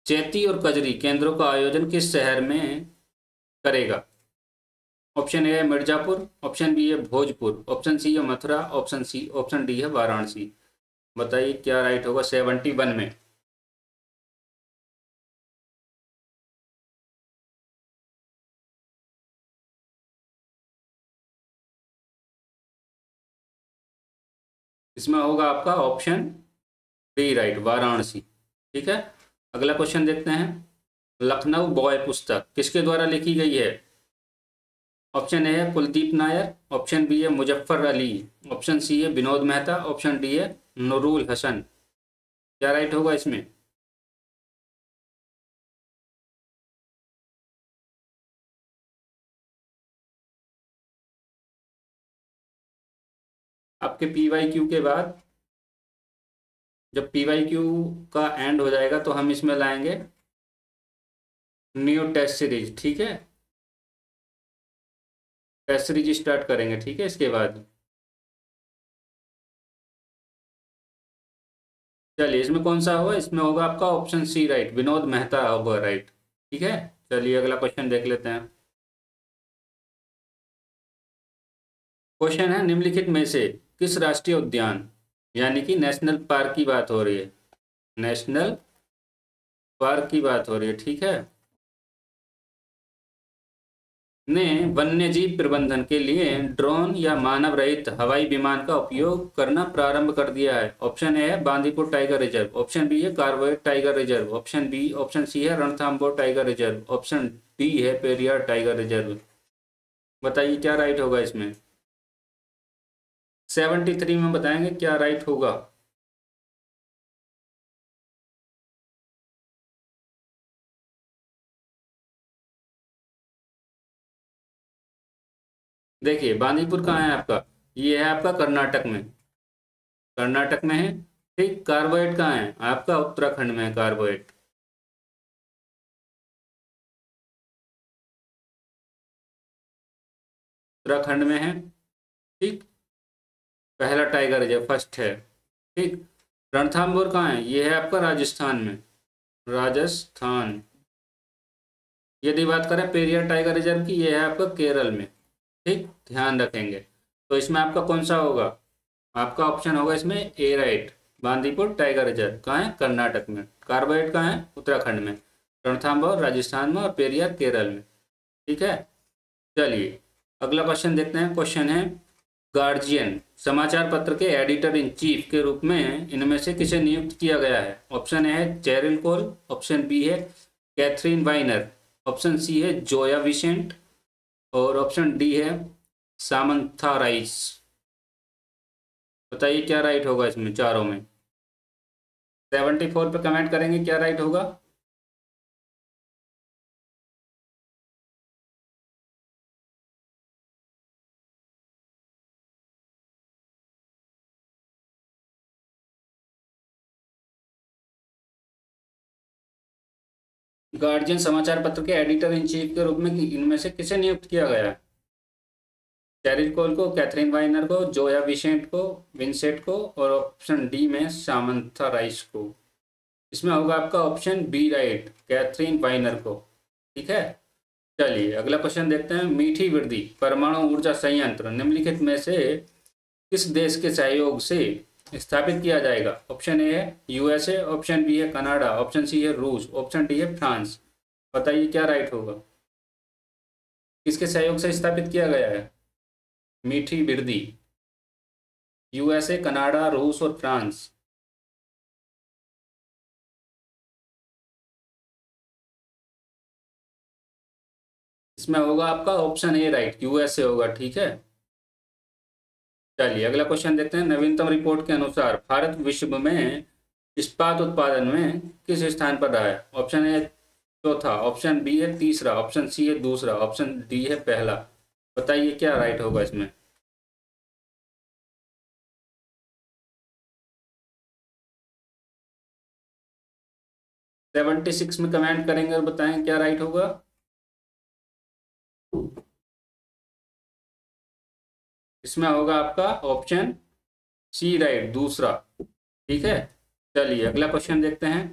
चैती और कजरी केंद्रों का आयोजन किस शहर में करेगा। ऑप्शन ए है मिर्जापुर, ऑप्शन बी है भोजपुर, ऑप्शन सी है मथुरा, ऑप्शन डी है वाराणसी। बताइए क्या राइट होगा 71 में। इसमें होगा आपका ऑप्शन डी राइट, वाराणसी। ठीक है, अगला क्वेश्चन देखते हैं। लखनऊ बॉय पुस्तक किसके द्वारा लिखी गई है। ऑप्शन ए है कुलदीप नायर, ऑप्शन बी है मुजफ्फर अली, ऑप्शन सी है विनोद मेहता, ऑप्शन डी है नूरुल हसन। क्या राइट होगा इसमें। आपके PYQ के बाद जब PYQ का एंड हो जाएगा तो हम इसमें लाएंगे न्यू टेस्ट सीरीज। ठीक है, टेस्ट सीरीज स्टार्ट करेंगे। ठीक है, इसके बाद चलिए इसमें कौन सा होगा। इसमें होगा आपका option C right, Vinod Mehta होगा राइट। ठीक है, चलिए अगला क्वेश्चन देख लेते हैं। क्वेश्चन है निम्नलिखित में से किस राष्ट्रीय उद्यान यानी कि नेशनल पार्क की बात हो रही है। नेशनल पार्क की बात हो रही है। ठीक है, ने वन्यजीव प्रबंधन के लिए ड्रोन या मानव रहित हवाई विमान का उपयोग करना प्रारंभ कर दिया है। ऑप्शन ए है Bandipur tiger reserve, option B है Corbett tiger reserve, option C है Ranthambore tiger reserve, option D है पेरियार टाइगर रिजर्व। बताइए क्या राइट होगा इसमें। 73 में बताएंगे क्या राइट होगा। देखिए बांदीपुर कहाँ है आपका, ये है आपका कर्नाटक में, कर्नाटक में है। ठीक, कार्बोएट कहाँ है आपका, उत्तराखंड में है कार्बोएट। उत्तराखंड में है। ठीक, पहला टाइगर रिजर्व फर्स्ट है। ठीक, रणथंभौर कहाँ है, ये है आपका राजस्थान में, राजस्थान। यदि बात करें पेरियार टाइगर रिजर्व की, ये है आपका केरल में। ठीक, ध्यान रखेंगे। तो इसमें आपका कौन सा होगा, आपका ऑप्शन होगा इसमें ए राइट, बांदीपुर टाइगर रिजर्व कहाँ है, कर्नाटक में। कार्बोएट कहाँ है, उत्तराखंड में। रणथंभौर राजस्थान में और पेरियार केरल में। ठीक है, चलिए अगला क्वेश्चन देखते हैं। क्वेश्चन है गार्जियन समाचार पत्र के एडिटर इन चीफ के रूप में इनमें से किसे नियुक्त किया गया है? ऑप्शन ए है चेरिल कोल, ऑप्शन बी है कैथरीन वाइनर, ऑप्शन सी है जोया विसेंट और ऑप्शन डी है सामंथा राइस। बताइए क्या राइट होगा इसमें चारों में? 74 पे कमेंट करेंगे क्या राइट होगा। गार्जियन समाचार पत्र के एडिटर इन चीफ के रूप में इनमें से किसे नियुक्त किया गया है? चेरिल कोल को, कैथरीन वाइनर को, जोया विंसेंट को और ऑप्शन डी में सामंथा राइस को। इसमें होगा आपका ऑप्शन बी राइट, कैथरीन वाइनर को। ठीक है, चलिए अगला क्वेश्चन देखते हैं। मीठी बिरदी परमाणु ऊर्जा संयंत्र निम्नलिखित में से किस देश के सहयोग से स्थापित किया जाएगा? ऑप्शन ए है यूएसए, ऑप्शन बी है कनाडा, ऑप्शन सी है रूस, ऑप्शन डी है फ्रांस। बताइए क्या राइट होगा, किसके सहयोग से स्थापित किया गया है मीठी बिरदी? यूएसए, कनाडा, रूस और फ्रांस। इसमें होगा आपका ऑप्शन ए राइट, यूएसए होगा। ठीक है, चलिए अगला क्वेश्चन देखते हैं। नवीनतम रिपोर्ट के अनुसार भारत विश्व में इस्पात उत्पादन में किस स्थान पर रहा है? ऑप्शन ए चौथा, ऑप्शन बी है तीसरा, ऑप्शन सी है दूसरा, ऑप्शन डी है पहला। बताइए क्या राइट होगा इसमें? सेवेंटी सिक्स में कमेंट करेंगे और बताएं क्या राइट होगा। इसमें होगा आपका ऑप्शन सी राइट, दूसरा। ठीक है, चलिए अगला क्वेश्चन देखते हैं।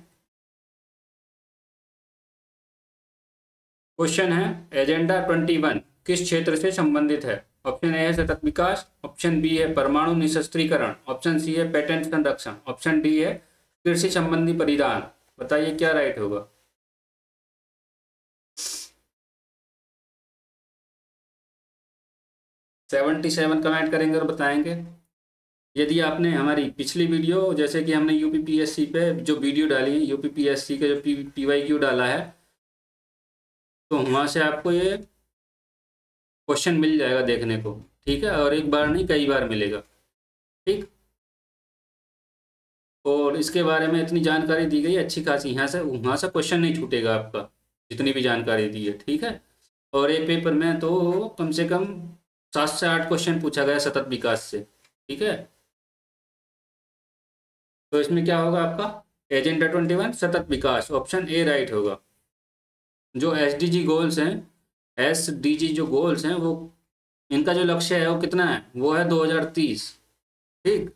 क्वेश्चन है एजेंडा 21 किस क्षेत्र से संबंधित है? ऑप्शन ए है सतत विकास, ऑप्शन बी है परमाणु निशस्त्रीकरण, ऑप्शन सी है पेटेंट संरक्षण, ऑप्शन डी है कृषि संबंधी परिधान। बताइए क्या राइट होगा। सेवेंटी सेवन कमेंट करेंगे और बताएंगे। यदि आपने हमारी पिछली वीडियो, जैसे कि हमने यूपीपीएससी पे जो वीडियो डाली है, यूपीपीएससी का जो पीवाईक्यू डाला है, तो वहाँ से आपको ये क्वेश्चन मिल जाएगा देखने को। ठीक है, और एक बार नहीं कई बार मिलेगा। ठीक, और इसके बारे में इतनी जानकारी दी गई है अच्छी खासी, यहाँ से वहाँ से क्वेश्चन नहीं छूटेगा आपका, जितनी भी जानकारी दी है। ठीक है, और एक पेपर में तो कम से कम 7 से 8 क्वेश्चन पूछा गया सतत विकास से। ठीक है, तो इसमें क्या होगा आपका एजेंडा 21 सतत विकास, ऑप्शन ए राइट होगा। जो एसडीजी गोल्स हैं, एसडीजी जो गोल्स हैं वो, इनका जो लक्ष्य है वो कितना है? वो है 2030। ठीक,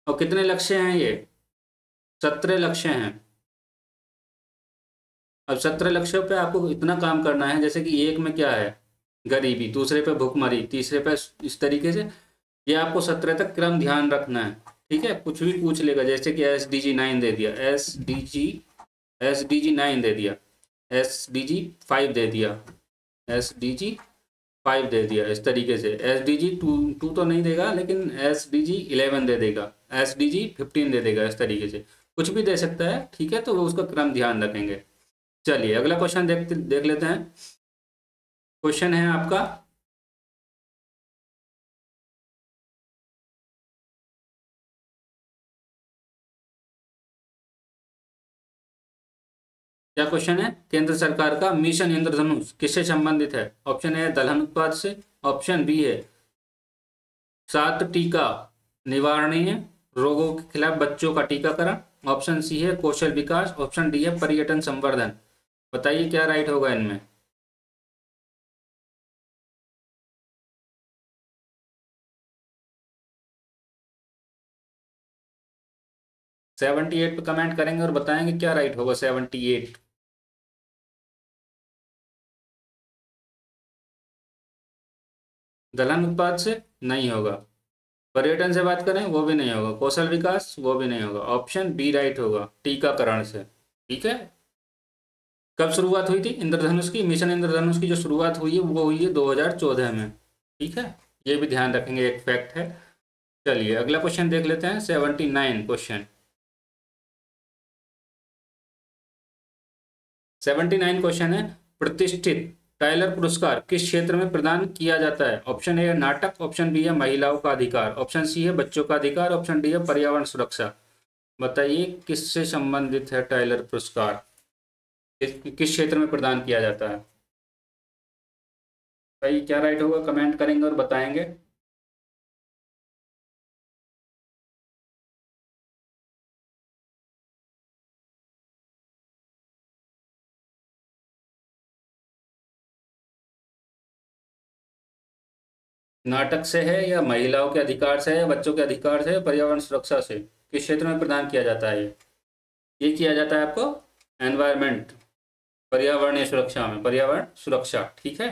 और कितने लक्ष्य हैं ये? 17 लक्ष्य हैं। अब 17 लक्ष्यों पे आपको इतना काम करना है, जैसे कि एक में क्या है गरीबी, दूसरे पे भुखमरी, तीसरे पे इस तरीके से ये आपको 17 तक क्रम ध्यान रखना है। ठीक है, कुछ भी पूछ लेगा, जैसे कि एसडीजी 9 दे दिया, एसडीजी 9 दे दिया, एसडीजी 5 दे दिया, एसडीजी 5 दे दिया, इस तरीके से एसडीजी 2 तो नहीं देगा, लेकिन एसडीजी 11 दे देगा, एसडीजी 15 दे देगा, इस तरीके से कुछ भी दे सकता है। ठीक है, तो वो उसका क्रम ध्यान रखेंगे। चलिए अगला क्वेश्चन देख लेते हैं। क्वेश्चन है आपका क्या क्वेश्चन है? केंद्र सरकार का मिशन इंद्रधनुष किससे संबंधित है? ऑप्शन ए दलहन उत्पाद से, ऑप्शन बी है 7 टीका निवारणीय रोगों के खिलाफ बच्चों का टीकाकरण, ऑप्शन सी है कौशल विकास, ऑप्शन डी है पर्यटन संवर्धन। बताइए क्या राइट होगा इनमें? सेवेंटी एट पे कमेंट करेंगे और बताएंगे क्या राइट होगा। 78 दलहन उत्पाद से नहीं होगा, पर्यटन से बात करें वो भी नहीं होगा, कौशल विकास वो भी नहीं होगा, ऑप्शन बी राइट होगा टीकाकरण से। ठीक है, कब शुरुआत हुई थी इंद्रधनुष की? मिशन इंद्रधनुष की जो शुरुआत हुई है वो हुई है 2014 में। ठीक है, ये भी ध्यान रखेंगे, एक फैक्ट है। चलिए अगला क्वेश्चन देख लेते हैं, 79 क्वेश्चन। 79 क्वेश्चन है, प्रतिष्ठित टाइलर पुरस्कार किस क्षेत्र में प्रदान किया जाता है? ऑप्शन ए है नाटक, ऑप्शन बी है महिलाओं का अधिकार, ऑप्शन सी है बच्चों का अधिकार, ऑप्शन डी है पर्यावरण सुरक्षा। बताइए किससे संबंधित है टाइलर पुरस्कार, किस क्षेत्र में प्रदान किया जाता है? भाई क्या राइट होगा, कमेंट करेंगे और बताएंगे। नाटक से है, या महिलाओं के अधिकार से है, या बच्चों के अधिकार से, या पर्यावरण सुरक्षा से? किस क्षेत्र में प्रदान किया जाता है ये किया जाता है आपको एनवायरमेंट, पर्यावरणीय सुरक्षा में, पर्यावरण सुरक्षा। ठीक है,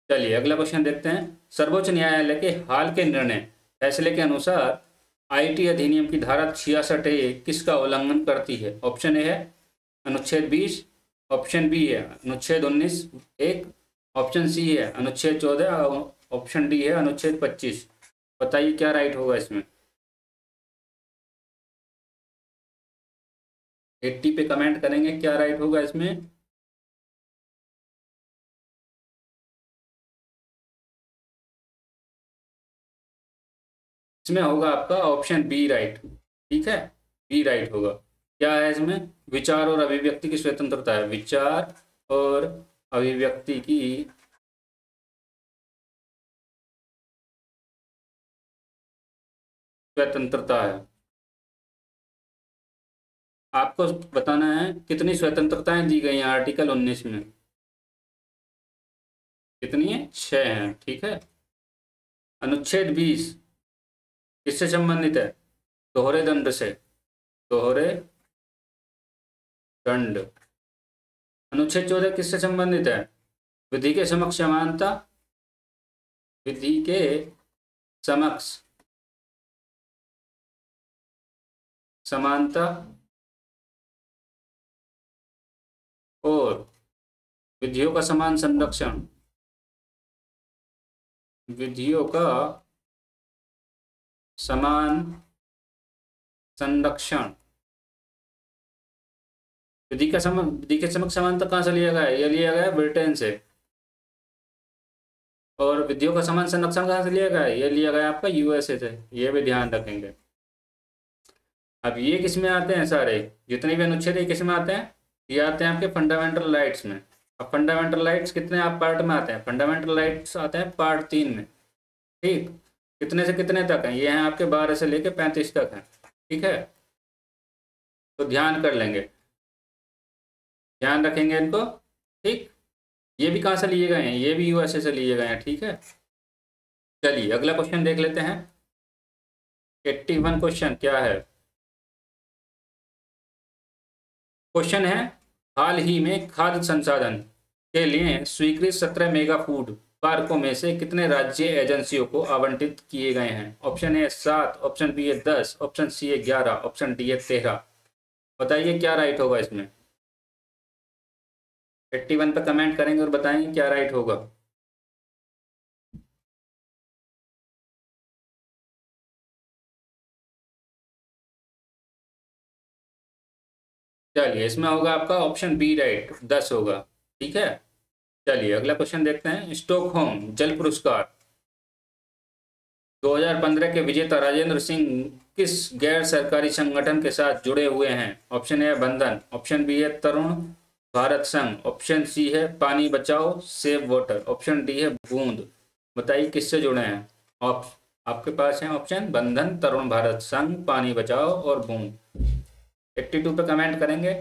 चलिए अगला क्वेश्चन देखते हैं। सर्वोच्च न्यायालय के हाल के निर्णय फैसले के अनुसार आईटी अधिनियम की धारा 66A किसका उल्लंघन करती है? ऑप्शन ए है अनुच्छेद 20, ऑप्शन बी है अनुच्छेद 19(1), ऑप्शन सी है अनुच्छेद 14, ऑप्शन डी है अनुच्छेद 25। बताइए क्या राइट होगा इसमें। 80 पे कमेंट करेंगे क्या राइट होगा इसमें। इसमें होगा आपका ऑप्शन बी राइट। ठीक है, बी राइट होगा। क्या है इसमें? विचार और अभिव्यक्ति की स्वतंत्रता है, विचार और अभिव्यक्ति की स्वतंत्रता है। आपको बताना है कितनी स्वतंत्रताएं दी गई हैं आर्टिकल 19 में। कितनी है? 6 हैं। ठीक है, अनुच्छेद 20 किससे संबंधित है? दोहरे दंड से, दोहरे दंड। अनुच्छेद 14 किससे संबंधित है? विधि के समक्ष समानता, विधि के समक्ष समानता और विधियों का समान संरक्षण, विधियों का समान संरक्षण। विधि के समक्ष समानता कहाँ से लिया गया है? यह लिया गया है ब्रिटेन से। और विधियों का समान संरक्षण कहाँ से लिया गया है? यह लिया गया आपका यूएसए से। ये भी ध्यान रखेंगे। अब ये किस में आते हैं? सारे जितने भी अनुच्छेद ये किस में आते हैं? ये आते हैं आपके फंडामेंटल राइट्स में। अब फंडामेंटल राइट्स कितने आप पार्ट में आते हैं? फंडामेंटल राइट्स आते हैं पार्ट 3 में। ठीक, कितने से कितने तक हैं? ये हैं आपके 12 से लेके 35 तक हैं। ठीक है, तो ध्यान कर लेंगे, ध्यान रखेंगे इनको। ठीक, ये भी कहाँ से लिए गए हैं? ये भी यूएसए से लिए गए हैं। ठीक है, चलिए अगला क्वेश्चन देख लेते हैं। 81 क्वेश्चन क्या है? क्वेश्चन है, हाल ही में खाद्य संसाधन के लिए स्वीकृत 17 मेगा फूड पार्कों में से कितने राज्य एजेंसियों को आवंटित किए गए हैं? ऑप्शन ए 7, ऑप्शन बी है 10, ऑप्शन सी है 11, ऑप्शन डी है 13। बताइए क्या राइट होगा इसमें। 81 पे कमेंट करेंगे और बताएंगे क्या राइट होगा। चलिए इसमें होगा आपका ऑप्शन बी राइट, 10 होगा। ठीक है, चलिए अगला क्वेश्चन देखते हैं। स्टॉकहोम जल पुरस्कार 2015 के विजेता राजेंद्र सिंह किस गैर सरकारी संगठन के साथ जुड़े हुए हैं? ऑप्शन ए बंधन, ऑप्शन बी है तरुण भारत संघ, ऑप्शन सी है पानी बचाओ सेव वाटर, ऑप्शन डी है बूंद। बताइए किससे जुड़े हैं। आपके पास है ऑप्शन बंधन, तरुण भारत संघ, पानी बचाओ और बूंद। 82 पे कमेंट करेंगे।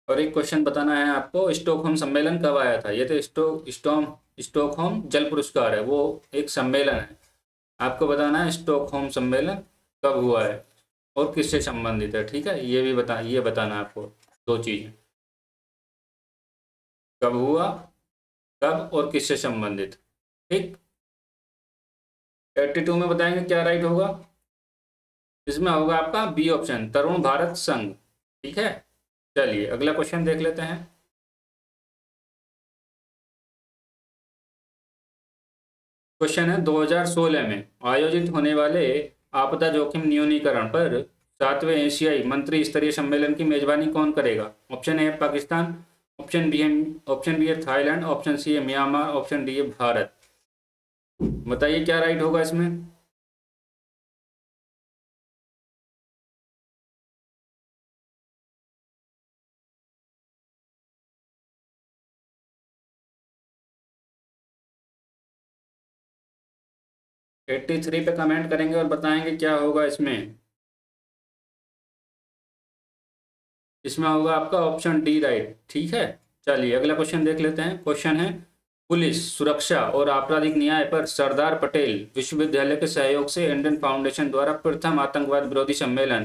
और एक क्वेश्चन बताना है आपको, स्टॉकहोम सम्मेलन कब आया था? ये तो स्टॉकहोम जल पुरस्कार है, वो एक सम्मेलन है। आपको बताना है स्टॉकहोम सम्मेलन कब हुआ है और किससे संबंधित है। ठीक है, ये बताना है आपको, दो चीज़ें, कब हुआ, कब और किससे संबंधित। ठीक, 82 में बताएंगे क्या राइट होगा। इसमें होगा आपका बी ऑप्शन, तरुण भारत संघ। ठीक है, चलिए अगला क्वेश्चन देख लेते हैं। क्वेश्चन है 2016 में आयोजित होने वाले आपदा जोखिम न्यूनीकरण पर 7वें एशियाई मंत्री स्तरीय सम्मेलन की मेजबानी कौन करेगा? Option A Pakistan, option B है थाईलैंड, ऑप्शन सी है म्यांमार, ऑप्शन डी है भारत। बताइए क्या राइट होगा इसमें। 83 पे कमेंट करेंगे और बताएंगे क्या होगा इसमें। इसमें होगा आपका ऑप्शन डी राइट। ठीक है, चलिए अगला क्वेश्चन देख लेते हैं। क्वेश्चन है पुलिस सुरक्षा और आपराधिक न्याय पर सरदार पटेल विश्वविद्यालय के सहयोग से इंडियन फाउंडेशन द्वारा प्रथम आतंकवाद विरोधी सम्मेलन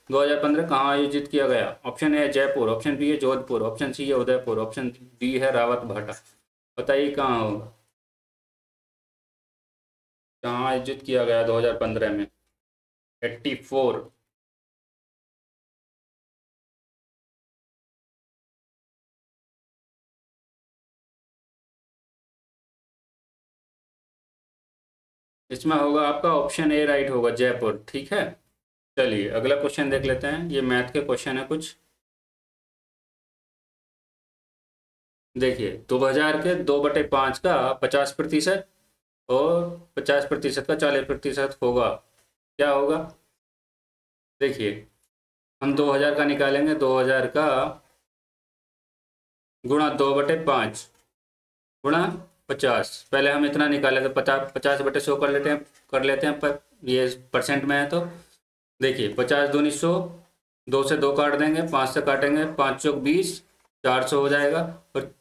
2015 कहाँ आयोजित किया गया? Option A Jaipur, option B है जोधपुर, ऑप्शन सी है उदयपुर, ऑप्शन डी है रावत भाटा। बताइए कहाँ होगा, कहाँ आयोजित किया गया 2015 में? 84। इसमें होगा आपका ऑप्शन ए राइट होगा, जयपुर। ठीक है, चलिए अगला क्वेश्चन देख लेते हैं। ये मैथ के क्वेश्चन है कुछ। देखिए 2000 के 2/5 का 50% और 50% का 40% होगा, क्या होगा? देखिए हम 2000 का निकालेंगे, 2000 का गुणा 2/5 गुणा 50। पहले हम इतना निकाले थे, 50/100 कर लेते हैं पर ये परसेंट में है तो देखिए 50 दूनी 100, 2 से 2 काट देंगे, 5 से काटेंगे, 5 चौक 20, 400 हो जाएगा। और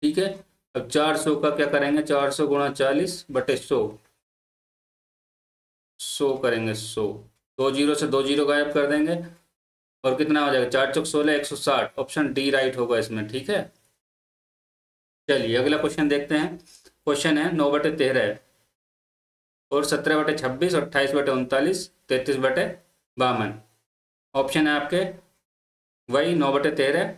ठीक है, अब 400 का क्या करेंगे, 400 गुणा 40/100, 100 करेंगे 100, 2 जीरो से 2 जीरो गायब कर देंगे और कितना हो जाएगा, 4 चौक 16, 160। ऑप्शन डी राइट होगा इसमें। ठीक है, चलिए अगला क्वेश्चन देखते हैं। क्वेश्चन है 9/13 और 17/26, 28/39, 33/52। ऑप्शन है आपके वही 9/13,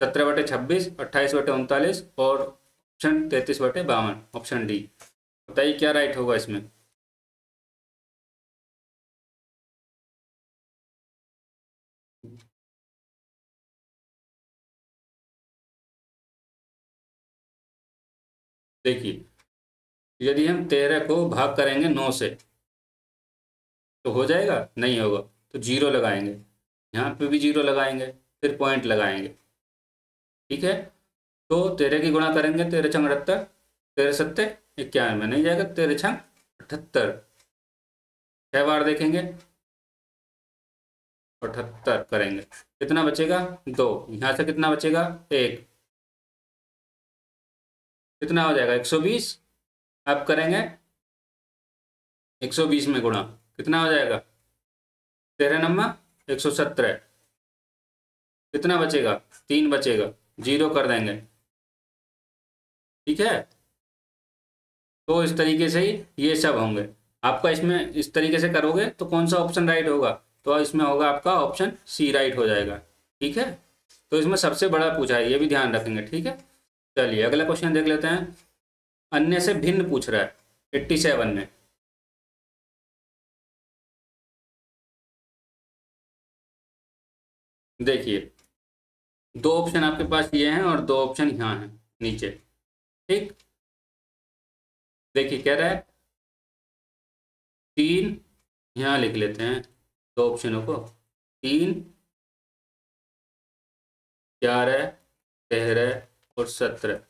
17/26, 28/39 और ऑप्शन 33/52, ऑप्शन डी। बताइए क्या राइट होगा इसमें। देखिए यदि हम 13 को भाग करेंगे 9 से तो हो जाएगा, नहीं होगा तो जीरो लगाएंगे, यहाँ पे भी जीरो लगाएंगे, फिर पॉइंट लगाएंगे। ठीक है, तो 13 की गुणा करेंगे, 13 छंग 78, 13 सत्ते 91 में नहीं जाएगा, 13 छंग 78, 6 बार देखेंगे, 78 करेंगे, कितना बचेगा 2, यहाँ से कितना बचेगा 1, कितना हो जाएगा 120। अब करेंगे 120 में गुणा, कितना हो जाएगा 13 नम्मा 117, कितना बचेगा 3 बचेगा, जीरो कर देंगे। ठीक है, तो इस तरीके से ही ये सब होंगे। आपका इसमें इस तरीके से करोगे तो कौन सा ऑप्शन राइट होगा, तो इसमें होगा आपका ऑप्शन सी राइट हो जाएगा। ठीक है, तो इसमें सबसे बड़ा पूछा है, ये भी ध्यान रखेंगे। ठीक है, चलिए अगला क्वेश्चन देख लेते हैं। अन्य से भिन्न पूछ रहा है 87 में। देखिए दो ऑप्शन आपके पास ये हैं और दो ऑप्शन यहाँ हैं नीचे। ठीक, देखिए कह रहा है 3, यहाँ लिख लेते हैं दो ऑप्शनों को, 3, 11, 13 और 17,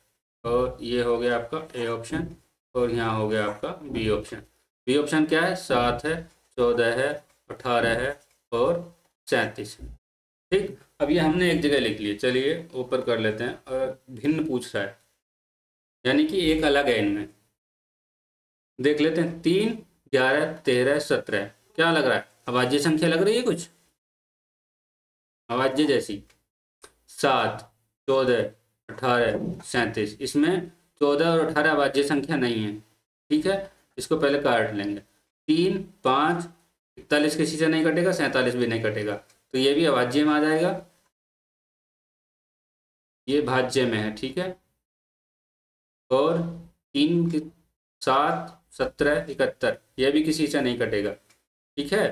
और ये हो गया आपका ए ऑप्शन और यहाँ हो गया आपका बी ऑप्शन। बी ऑप्शन क्या है, 7 है, 14 है, 18 है और 37 है। ठीक, अब ये हमने एक जगह लिख लिए, चलिए ऊपर कर लेते हैं। और भिन्न पूछ रहा है यानी कि एक अलग है इनमें। देख लेते हैं 3, 11, 13, 17 क्या लग रहा है, अभाज्य संख्या लग रही है कुछ अभाज्य जैसी। 7, 14, 18, 37, इसमें 14 और 18 अभाज्य संख्या नहीं है। ठीक है, इसको पहले काट लेंगे। 3, 5, 41 किसी से नहीं कटेगा, 47 भी नहीं कटेगा, तो ये भी अभाज्य में आ जाएगा, ये भाज्य में है, ठीक है। और 3, 7, 17, 71 ये भी किसी से नहीं कटेगा, ठीक है।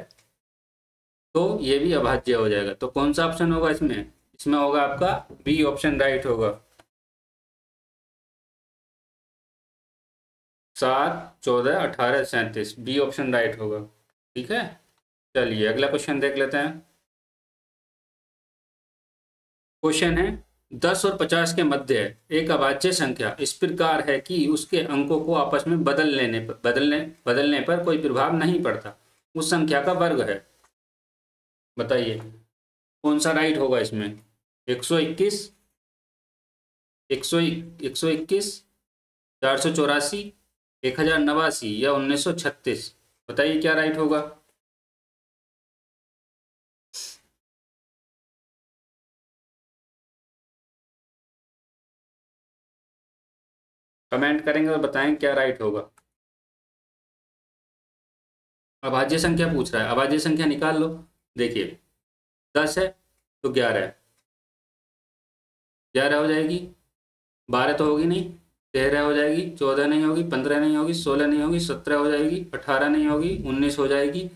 तो ये भी अभाज्य हो जाएगा। तो कौन सा ऑप्शन होगा इसमें? इसमें होगा आपका बी ऑप्शन राइट होगा। 7, 14, 18, 37 बी ऑप्शन राइट होगा, ठीक है। चलिए अगला क्वेश्चन देख लेते हैं। क्वेश्चन है 10 और 50 के मध्य एक अभाज्य संख्या इस प्रकार है कि उसके अंकों को आपस में बदलने पर कोई प्रभाव नहीं पड़ता, उस संख्या का वर्ग है। बताइए कौन सा राइट होगा इसमें? 121, 121, 484, 1089 या 1936? बताइए क्या राइट होगा। कमेंट करेंगे और बताएं क्या राइट होगा। अभाज्य संख्या पूछ रहा है, अभाज्य संख्या निकाल लो। देखिए 10 है तो 11 है, 11 हो जाएगी, 12 तो होगी नहीं, 13 हो जाएगी, 14 नहीं होगी, 15 नहीं होगी, 16 नहीं होगी, 17 हो जाएगी, 18 नहीं होगी, 19 हो जाएगी,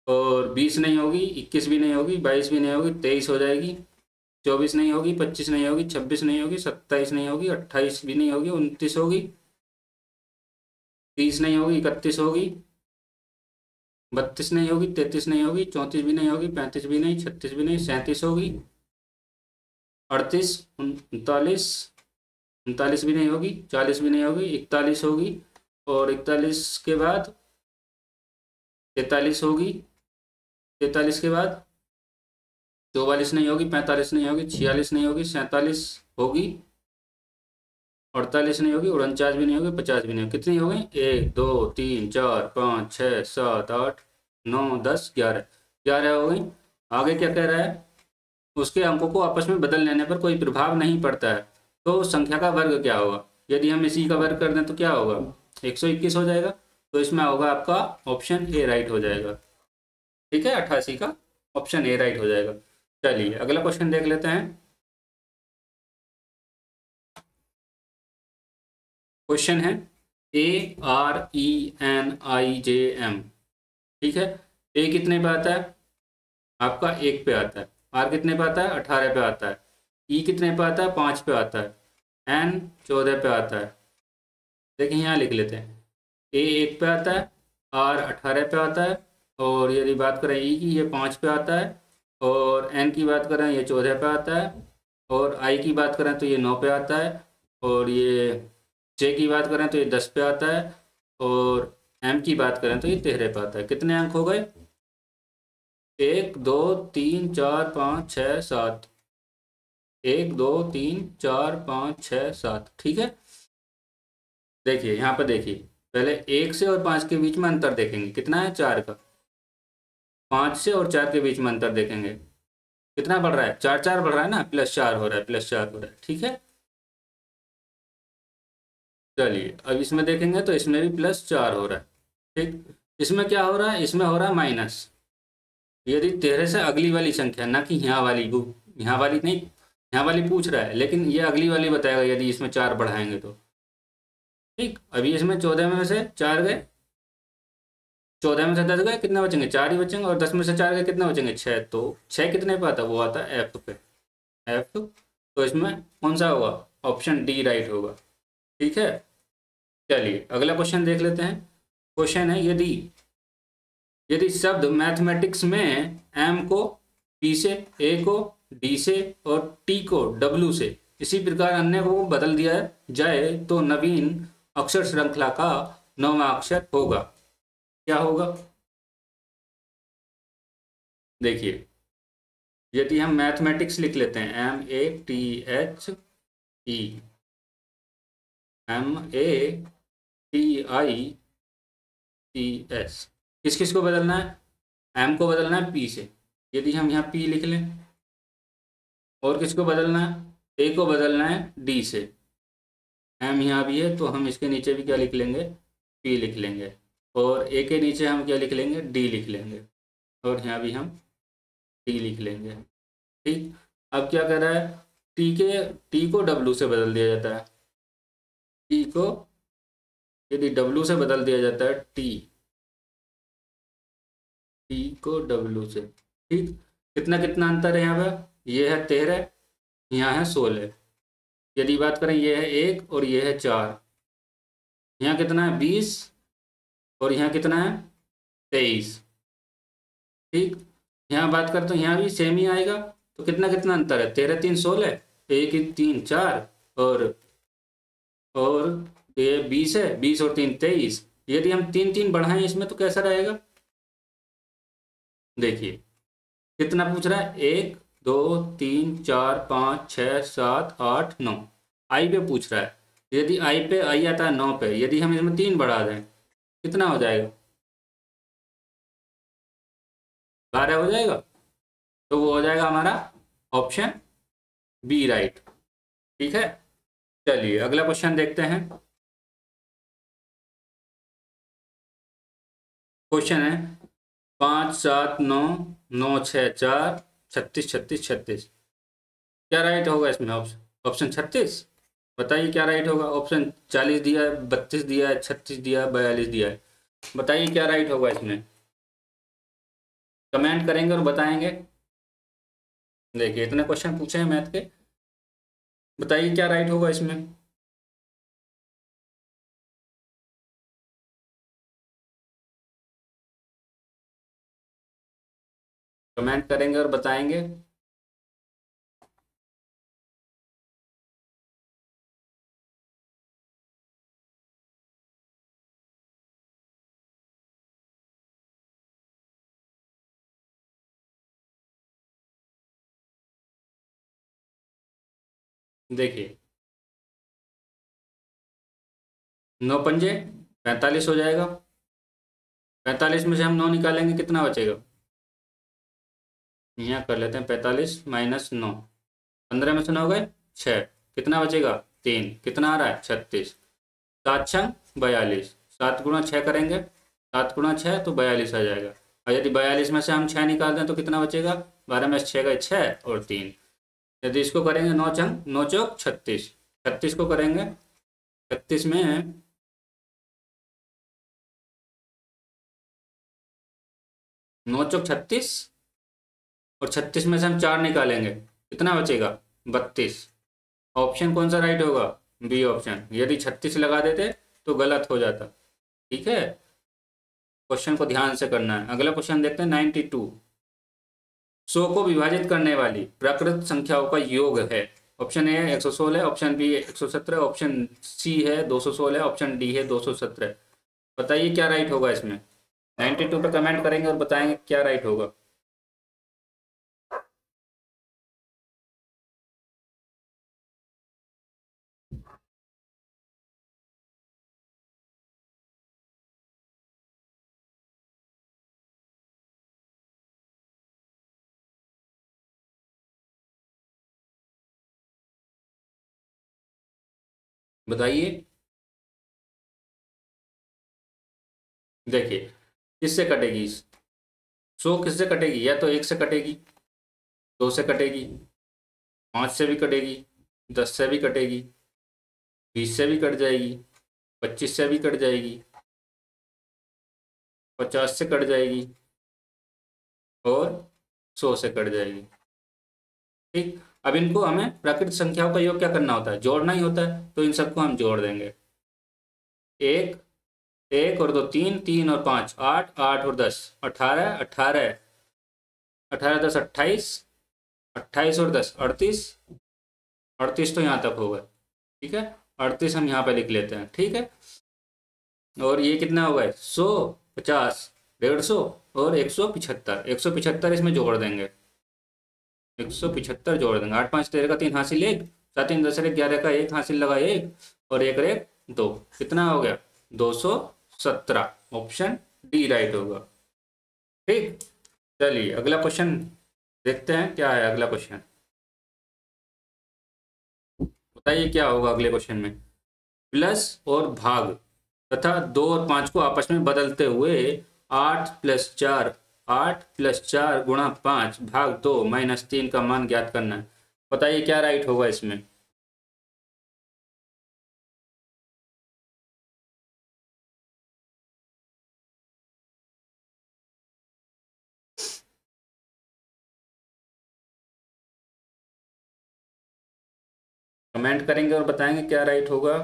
और 20 नहीं होगी, 21 भी नहीं होगी, 22 भी नहीं होगी, 23 हो जाएगी, 24 नहीं होगी, 25 नहीं होगी, 26 नहीं होगी, 27 नहीं होगी, 28 भी नहीं होगी, 29 होगी, 30 नहीं होगी, 31 होगी, 32 नहीं होगी, 33 नहीं होगी, 34 भी नहीं होगी, 35 भी नहीं, 36 भी नहीं, 37 होगी, 38, 39, 39 भी नहीं होगी, 40 भी नहीं होगी, 41 होगी, और 41 के बाद 43 होगी, 43 के बाद 44 नहीं होगी, 45 नहीं होगी, 46 नहीं होगी, 47 होगी, 48 नहीं होगी, 49 भी नहीं होगी, 50 भी नहीं होगी। कितनी हो गई? 1, 2, 3, 4, 5, 6, 7, 8, 9, 10, 11, 11 हो गई। आगे क्या कह रहा है? उसके अंकों को आपस में बदल लेने पर कोई प्रभाव नहीं पड़ता है, तो संख्या का वर्ग क्या होगा? यदि हम इसी का वर्ग कर दें तो क्या होगा? 121 हो जाएगा। तो इसमें होगा आपका ऑप्शन ए राइट हो जाएगा, ठीक है। 88 का ऑप्शन ए राइट हो जाएगा। चलिए अगला क्वेश्चन देख लेते हैं। क्वेश्चन है ARENIJM, ठीक है। ए कितने पे आता है? आपका 1 पे आता है। आर कितने पे आता है? 18 पे आता है। ई कितने पे आता है? 5 पे आता है। एन 14 पे आता है। देखिए यहाँ लिख लेते हैं, ए 1 पे आता है, आर 18 पे आता है, और यदि बात करें ई की, ये 5 पे आता है, और एन की बात करें ये 14 पे आता है, और आई की बात करें तो ये 9 पे आता है, और ये जे की बात करें तो ये 10 पे आता है, और एम की बात करें तो ये 13 पे आता है। कितने अंक हो गए? 1, 2, 3, 4, 5, 6, 7। 1, 2, 3, 4, 5, 6, 7, ठीक है। देखिए यहाँ पर देखिए, पहले 1 से और 5 के बीच में अंतर देखेंगे, कितना है? 4 का। 5 से और 4 के बीच में अंतर देखेंगे, कितना बढ़ रहा है? 4, 4 बढ़ रहा है ना, +4 हो रहा है, +4 हो रहा है, ठीक है। चलिए अब इसमें देखेंगे तो इसमें भी +4 हो रहा है, ठीक। इसमें क्या हो रहा है? इसमें हो रहा है माइनस। यदि 13 से अगली वाली संख्या, ना कि यहाँ वाली, वो यहाँ वाली नहीं, यहाँ वाली पूछ रहा है, लेकिन ये अगली वाली बताएगा यदि इसमें 4 बढ़ाएंगे तो, ठीक। अभी इसमें 14 में से 4 गए, 14 में से 10 गए, कितने बचेंगे? 4 ही बचेंगे, और 10 में से 4 गए, कितने बचेंगे? 6। तो 6 कितने पे आता है? वो आता है एफ पे, एफ। तो इसमें कौन सा होगा? ऑप्शन डी राइट होगा, ठीक है। चलिए अगला क्वेश्चन देख लेते हैं। क्वेश्चन है, यदि यदि शब्द मैथमेटिक्स में एम को पी से, ए को डी से, और टी को डब्ल्यू से, इसी प्रकार अन्य को बदल दिया जाए तो नवीन अक्षर श्रृंखला का 9वां अक्षर होगा। क्या होगा? देखिए यदि हम मैथमेटिक्स लिख लेते हैं, MATHE, MATICS, किस किस को बदलना है? एम को बदलना है पी से, यदि हम यहाँ पी लिख लें। और किसको बदलना है? ए को बदलना है डी से। एम यहाँ भी है तो हम इसके नीचे भी क्या लिख लेंगे? पी लिख लेंगे। और ए के नीचे हम क्या लिख लेंगे, डी लिख लेंगे, और यहाँ भी हम डी लिख लेंगे। ठीक, अब क्या कर रहा है, टी को डब्लू से बदल दिया जाता है। टी को यदि डब्लू से बदल दिया जाता है, टी को डब्लू से, ठीक, कितना कितना अंतर है यहाँ पे, ये है 13, यहाँ है 16। यदि बात करें, ये है 1 और ये है 4, यहाँ कितना है 20 और यहाँ कितना है 23। ठीक, यहाँ बात करते हैं, यहाँ भी सेम ही आएगा, तो कितना कितना अंतर है, 13 3 16, 1 3 4, और ये 20 है, 20 और 3 23। यदि हम 3 3 बढ़ाएं इसमें तो कैसा रहेगा, देखिए कितना पूछ रहा है, 1 2 3 4 5 6 7 8 9, आई पे पूछ रहा है। यदि आई पे आई आता है 9 पे, यदि हम इसमें 3 बढ़ा दें कितना हो जाएगा, 12 हो जाएगा। तो वो हो जाएगा हमारा ऑप्शन बी राइट। ठीक है, चलिए अगला क्वेश्चन देखते हैं। क्वेश्चन है 5 7 9 9 6 4 36 36 36, क्या राइट होगा इसमें, ऑप्शन 36। बताइए क्या राइट होगा, ऑप्शन 40 दिया है, 32 दिया है, 36 दिया है, 42 दिया है, बताइए क्या राइट होगा इसमें, कमेंट करेंगे और बताएंगे। देखिए इतने क्वेश्चन पूछे हैं मैथ के, बताइए क्या राइट होगा इसमें। कमेंट करेंगे और बताएंगे। देखिए 9 पंजे 45 हो जाएगा, 45 में से हम 9 निकालेंगे कितना बचेगा, यहाँ कर लेते हैं 45 माइनस 9, 15 में से 9 गए 6, कितना बचेगा 3, कितना आ रहा है 36, 7 6 42, 7 गुणा 6 करेंगे, 7 गुणा 6 तो 42 आ जाएगा। और यदि 42 में से हम 6 निकाल दें तो कितना बचेगा, 12 में से 6 गए 6 और 3। यदि इसको करेंगे 9 चंग 9 चौक 36, 36 को करेंगे 36 में 9 चौक 36, और 36 में से हम 4 निकालेंगे कितना बचेगा 32। ऑप्शन कौन सा राइट होगा, बी ऑप्शन। यदि 36 लगा देते तो गलत हो जाता। ठीक है, क्वेश्चन को ध्यान से करना है। अगला क्वेश्चन देखते हैं 92। 100 को विभाजित करने वाली प्राकृत संख्याओं का योग है। ऑप्शन ए है 116, ऑप्शन बी है 117, ऑप्शन सी है 216, ऑप्शन डी है 217। बताइए क्या राइट होगा इसमें। 92 पे कमेंट करेंगे और बताएंगे क्या राइट होगा। बताइए। देखिए किससे कटेगी, 100 किससे कटेगी, या तो 1 से कटेगी, 2 से कटेगी, 5 से भी कटेगी, 10 से भी कटेगी, 20 से भी कट जाएगी, 25 से भी कट जाएगी, 50 से कट जाएगी, और 100 से कट जाएगी। ठीक, अब इनको हमें प्राकृतिक संख्याओं का योग क्या करना होता है, जोड़ना ही होता है। तो इन सबको हम जोड़ देंगे, 1 1 और 2 3, 3 और 5 8, 8 और 10 18, 18 18 10 28, 28 और 10 38, 38 तो यहाँ तक होगा। ठीक है, 38 हम यहाँ पे लिख लेते हैं। ठीक है, और ये कितना होगा 100 50 150 और 175, 175 इसमें जोड़ देंगे, 175 जोड़ देंगे। 8 5 13 का 3 हासिल 1, 7 3 10 11 का 1 हासिल लगा 1, और 1 1 2, कितना हो गया 217। ऑप्शन डी राइट होगा। ठीक, चलिए अगला क्वेश्चन देखते हैं क्या है अगला क्वेश्चन। बताइए क्या होगा अगले क्वेश्चन में, प्लस और भाग तथा 2 और 5 को आपस में बदलते हुए 8 + 4 गुणा 5 भाग 2 - 3 का मान ज्ञात करना है। बताइए क्या राइट होगा इसमें। कमेंट करेंगे और बताएंगे क्या राइट होगा।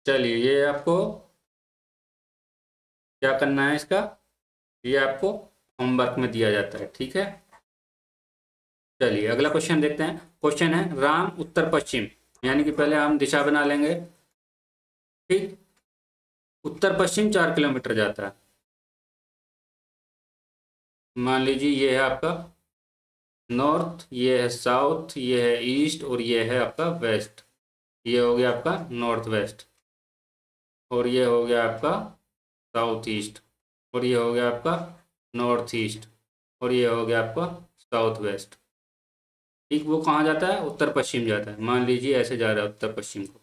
चलिए, ये आपको क्या करना है इसका, ये आपको होमवर्क में दिया जाता है, ठीक है। चलिए अगला क्वेश्चन देखते हैं। क्वेश्चन है राम उत्तर पश्चिम, यानी कि पहले हम दिशा बना लेंगे। ठीक, उत्तर पश्चिम 4 किलोमीटर जाता है। मान लीजिए ये है आपका नॉर्थ, ये है साउथ, ये है ईस्ट और ये है आपका वेस्ट। ये हो गया आपका नॉर्थ वेस्ट और ये हो गया आपका साउथ ईस्ट और ये हो गया आपका नॉर्थ ईस्ट और ये हो गया आपका साउथ वेस्ट। ठीक, वो कहाँ जाता है, उत्तर पश्चिम जाता है। मान लीजिए ऐसे जा रहा है उत्तर पश्चिम को।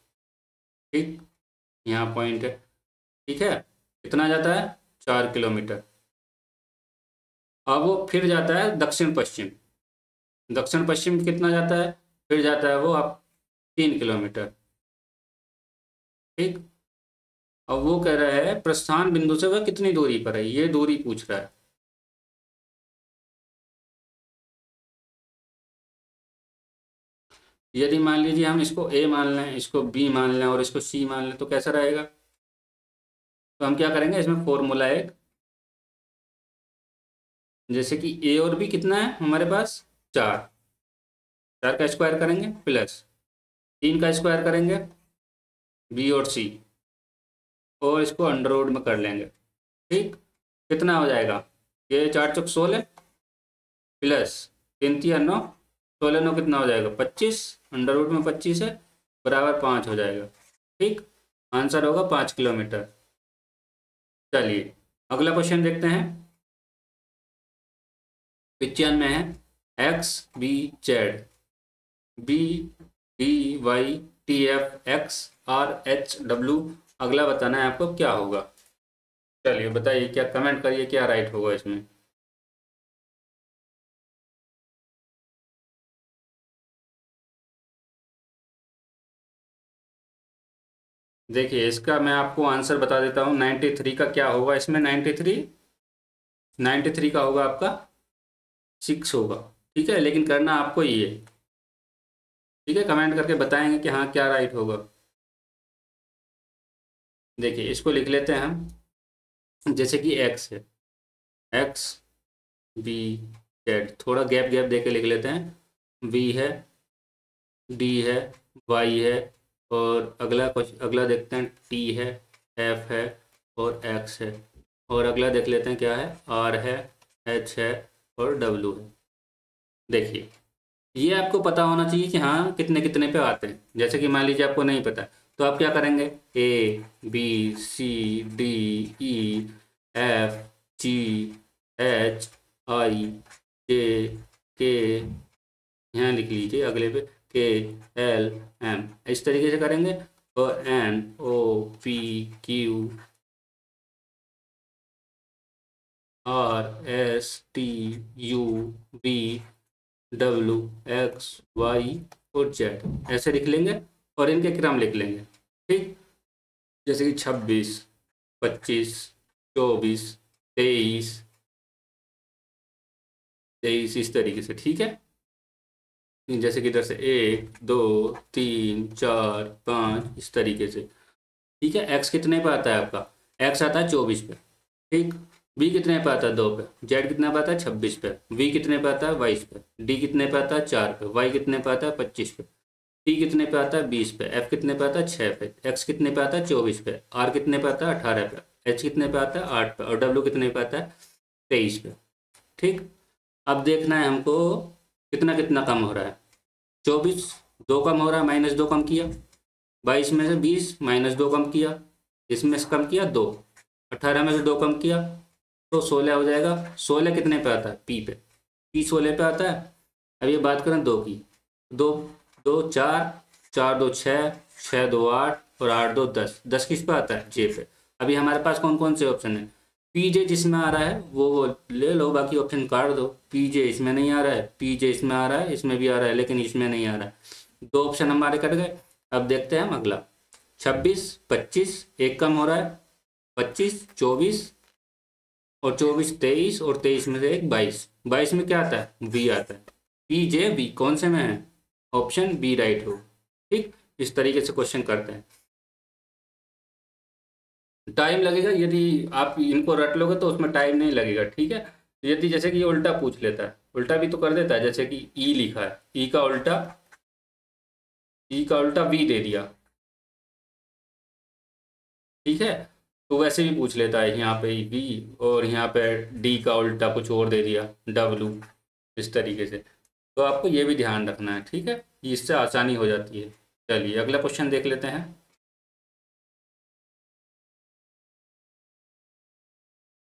ठीक, यहाँ पॉइंट है। ठीक है, कितना जाता है, 4 किलोमीटर। अब वो फिर जाता है दक्षिण पश्चिम। दक्षिण पश्चिम कितना जाता है, फिर जाता है वो आप 3 किलोमीटर। ठीक, अब वो कह रहा है प्रस्थान बिंदु से वह कितनी दूरी पर है, ये दूरी पूछ रहा है। यदि मान लीजिए हम इसको ए मान लें, इसको बी मान लें और इसको सी मान लें तो कैसा रहेगा। तो हम क्या करेंगे, इसमें फॉर्मूला एक, जैसे कि ए और बी कितना है हमारे पास 4, 4 का स्क्वायर करेंगे प्लस 3 का स्क्वायर करेंगे बी और सी और इसको अंडर रूट में कर लेंगे। ठीक, कितना हो जाएगा, ये 4 चौक 16 प्लस 3 तिया 9, 16 9 कितना हो जाएगा 25, अंडर रूट में 25 है, बराबर 5 हो जाएगा। ठीक, आंसर होगा 5 किलोमीटर। चलिए अगला क्वेश्चन देखते हैं। 95 में है X B Z B D Y T F X R H W, अगला बताना है आपको क्या होगा। चलिए बताइए, क्या कमेंट करिए क्या राइट होगा इसमें। देखिए इसका मैं आपको आंसर बता देता हूँ। 93 का क्या होगा इसमें, 93 का होगा आपका 6 होगा। ठीक है, लेकिन करना आपको ये, ठीक है, कमेंट करके बताएंगे कि हाँ क्या राइट होगा। देखिए इसको लिख लेते हैं हम, जैसे कि एक्स है, एक्स बी जेड, थोड़ा गैप गैप दे के लिख लेते हैं। बी है, डी है, वाई है और अगला कुछ अगला देखते हैं, टी है, एफ है और एक्स है और अगला देख लेते हैं क्या है, आर है, एच है और डब्ल्यू है। देखिए ये आपको पता होना चाहिए कि हाँ कितने कितने पे आते हैं। जैसे कि मान लीजिए आपको नहीं पता तो आप क्या करेंगे, A B C D E F G H I J K, यहाँ लिख लीजिए अगले पे, के एल एम, इस तरीके से करेंगे। और N O P Q R S T U V W X Y और जेड, ऐसे लिख लेंगे और इनके क्रम लिख लेंगे। ठीक, जैसे कि 26 25 24 23 23 इस तरीके से। ठीक है, जैसे कि इधर से 1 2 3 4 5 इस तरीके से। ठीक है, एक्स कितने पे आता है आपका, एक्स आता है 24 पे। ठीक, बी कितने पे आता है 2 पे, जेड कितने पे आता है 26 पे, वी कितने पे आता है 22 पे, डी कितने पे आता है 4 पे, वाई कितने पे आता है 25 पे, टी कितने पे आता है 20 पे, एफ कितने पे आता है 6 पे, एक्स कितने पे आता है 24 पे, आर कितने पे आता है 18 पे, एच कितने पे आता है 8 पे और डब्ल्यू कितने पे आता है 23 पे। ठीक, अब देखना है हमको कितना कितना कम हो रहा है। 24, 2 कम हो रहा है, -2 कम किया। 22 में से 20 -2 कम किया, इसमें से कम किया 2। 18 में से 2 कम किया तो 16 हो जाएगा। 16 कितने पे आता है? पी पे, पी 16 पे आता है। अब ये बात करें 2 की, 2 2 4, 4 2 6, 6 2 8 और 8 2 10। 10 किस पे आता है? जे पे। अभी हमारे पास कौन कौन से ऑप्शन है? पीजे जिसमें आ रहा है वो ले लो, बाकी ऑप्शन काट दो। पीजे इसमें नहीं आ रहा है, पीजे इसमें आ रहा है, इसमें भी आ रहा है, लेकिन इसमें नहीं आ रहा है। 2 ऑप्शन हमारे कट गए। अब देखते हैं हम अगला। 26 25, एक कम हो रहा है। 25 24 और 24 23 और 23 में से एक 22। 22 में क्या आता है? बी आता है। पी जे बी कौन से में है? ऑप्शन बी राइट हो। ठीक, इस तरीके से क्वेश्चन करते हैं। टाइम लगेगा, यदि आप इनको रट लोगे तो उसमें टाइम नहीं लगेगा। ठीक है, यदि जैसे कि ये उल्टा पूछ लेता है, उल्टा भी तो कर देता है। जैसे कि ई लिखा है, ई का उल्टा, ई का उल्टा वी दे दिया। ठीक है, तो वैसे भी पूछ लेता है, यहाँ पे वी और यहाँ पे डी का उल्टा कुछ और दे दिया, डब्लू, इस तरीके से। तो आपको ये भी ध्यान रखना है। ठीक है, इससे आसानी हो जाती है। चलिए अगला क्वेश्चन देख लेते हैं।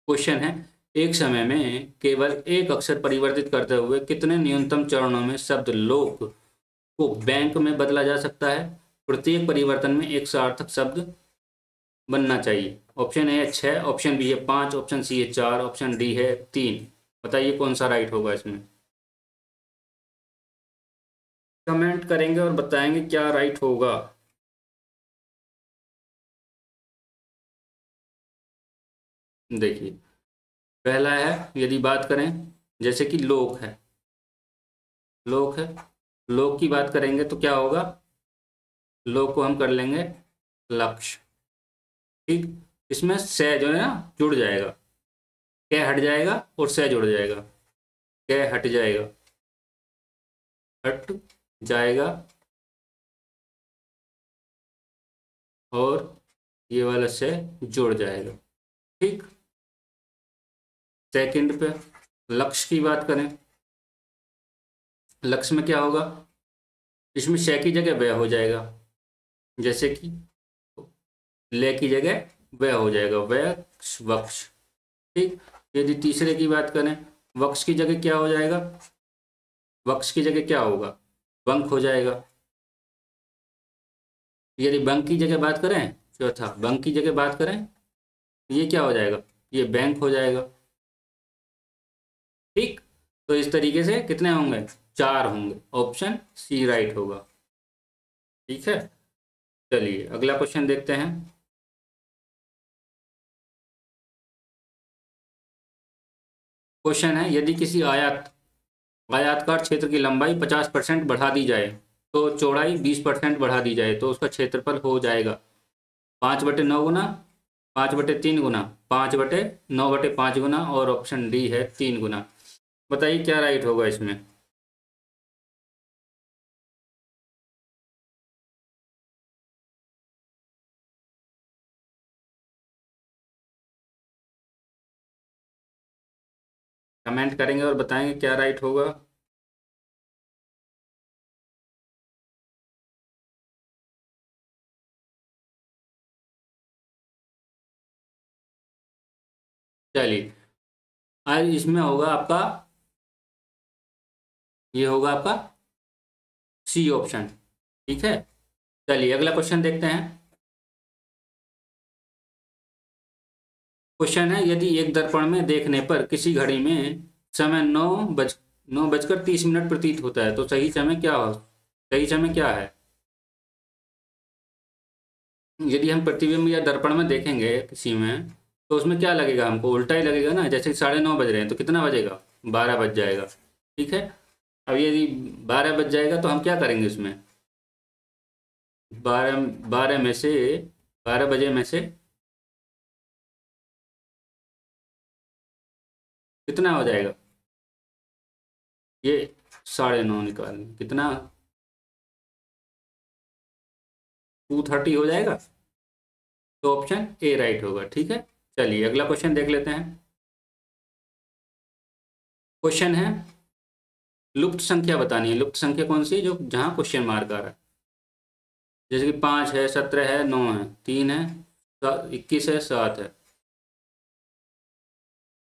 क्वेश्चन है, एक समय में केवल एक अक्षर परिवर्तित करते हुए कितने न्यूनतम चरणों में शब्द लोक को बैंक में बदला जा सकता है? प्रत्येक परिवर्तन में एक सार्थक शब्द बनना चाहिए। ऑप्शन ए है 6, ऑप्शन बी है 5, ऑप्शन सी है 4, ऑप्शन डी है 3। बताइए कौन सा राइट होगा इसमें। कमेंट करेंगे और बताएंगे क्या राइट होगा। देखिए, पहला है, यदि बात करें जैसे कि लोक है, लोक है, लोक की बात करेंगे तो क्या होगा? लोक को हम कर लेंगे लक्ष्य। ठीक, इसमें से जो है ना जुड़ जाएगा, कै हट जाएगा और से जुड़ जाएगा। कै हट जाएगा, हट जाएगा, और ये वाला से जुड़ जाएगा। ठीक, सेकंड पे लक्ष्य की बात करें, लक्ष्य में क्या होगा? इसमें शय की जगह वह हो जाएगा, जैसे कि ले की जगह वह हो जाएगा, वह वक्ष। ठीक, यदि तीसरे की बात करें, वक्ष की जगह क्या हो जाएगा? वक्ष की जगह क्या होगा? बंक हो जाएगा। यदि बंक की जगह बात करें, चौथा बंक की जगह बात करें, ये क्या हो जाएगा? ये बैंक हो जाएगा। ठीक, तो इस तरीके से कितने होंगे? 4 होंगे। ऑप्शन सी राइट होगा। ठीक है, चलिए अगला क्वेश्चन देखते हैं। क्वेश्चन है, यदि किसी आयताकार क्षेत्र की लंबाई 50% बढ़ा दी जाए तो चौड़ाई 20% बढ़ा दी जाए तो उसका क्षेत्रफल हो जाएगा 5/9 गुना, 5/3 गुना, 5/9/5 गुना, और ऑप्शन डी है 3 गुना। बताइए क्या राइट होगा इसमें। कमेंट करेंगे और बताएंगे क्या राइट होगा। चलिए, आज इसमें होगा आपका, ये होगा आपका सी ऑप्शन। ठीक है, चलिए अगला क्वेश्चन देखते हैं। क्वेश्चन है, यदि एक दर्पण में देखने पर किसी घड़ी में समय 9:30 प्रतीत होता है तो सही समय क्या हो? सही समय क्या है? यदि हम प्रतिबिंब या दर्पण में देखेंगे किसी में, तो उसमें क्या लगेगा? हमको उल्टा ही लगेगा ना। जैसे 9:30 बज रहे हैं तो कितना बजेगा? 12 बज जाएगा। ठीक है, अब यदि 12 बज जाएगा तो हम क्या करेंगे उसमें? 12 12 में से, 12 बजे में से कितना हो जाएगा? ये 9:30 निकाल, कितना? 2:30 हो जाएगा। तो ऑप्शन ए राइट होगा। ठीक है, चलिए अगला क्वेश्चन देख लेते हैं। क्वेश्चन है, लुप्त संख्या बतानी है। लुप्त संख्या कौन सी है? जो जहाँ क्वेश्चन मार्क आ रहा है, जैसे कि 5 है, 17 है, 9 है, 3 है, 21 है, 7 है,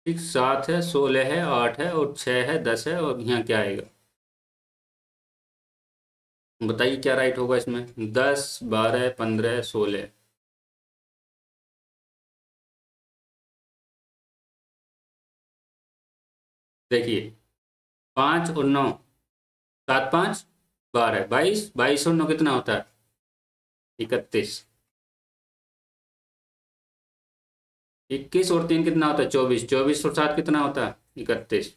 ठीक, 7 है, 16 है, 8 है और 6 है, 10 है, और यहाँ क्या आएगा? बताइए क्या राइट होगा इसमें? 10, 12, 15, 16। देखिए 5 और 9, 7, 5, 12, 22, 22 और 9 कितना होता है? 31। 21 और 3 कितना होता है? 24। 24 और 7 कितना होता है? 31।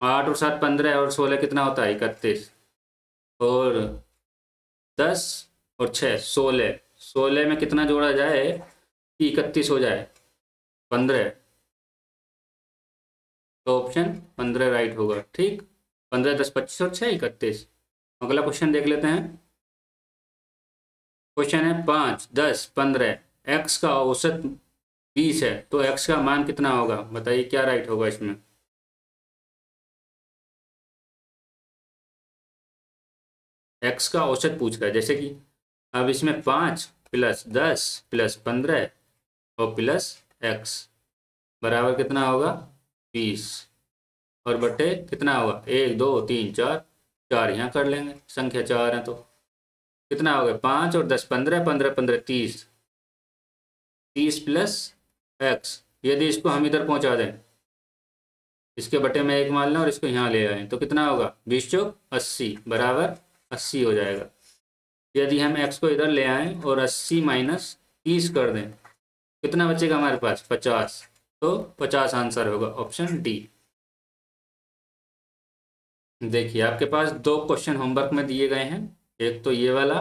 8 और 7 15 और 16 कितना होता है? 31। और 10 और 6 16। 16 में कितना जोड़ा जाए कि 31 हो जाए? 15। तो ऑप्शन 15 राइट होगा, ठीक। 15, 10, 25 और 6 31। अगला क्वेश्चन देख लेते हैं। क्वेश्चन है 5, 10, 15, एक्स का औसत 20 है, तो एक्स का मान कितना होगा? बताइए क्या राइट होगा इसमें? एक्स का औसत पूछ रहा है, जैसे कि अब इसमें 5 प्लस 10 प्लस 15 और प्लस एक्स बराबर कितना होगा? 20। और बटे कितना होगा? 1, 2, 3, 4। 4 यहाँ कर लेंगे, संख्या 4 है तो कितना हो गया? 5 और 10 15, 15, 15 30। 30 प्लस एक्स, यदि इसको हम इधर पहुंचा दें, इसके बटे में 1 मान लें और इसको यहाँ ले आए, तो कितना होगा? 20 चौक 80 बराबर 80 हो जाएगा। यदि हम एक्स को इधर ले आएँ और 80 माइनस 30 कर दें, कितना बचेगा हमारे पास? 50। तो 50 आंसर होगा, ऑप्शन डी। देखिए आपके पास दो क्वेश्चन होमवर्क में दिए गए हैं। एक तो ये वाला,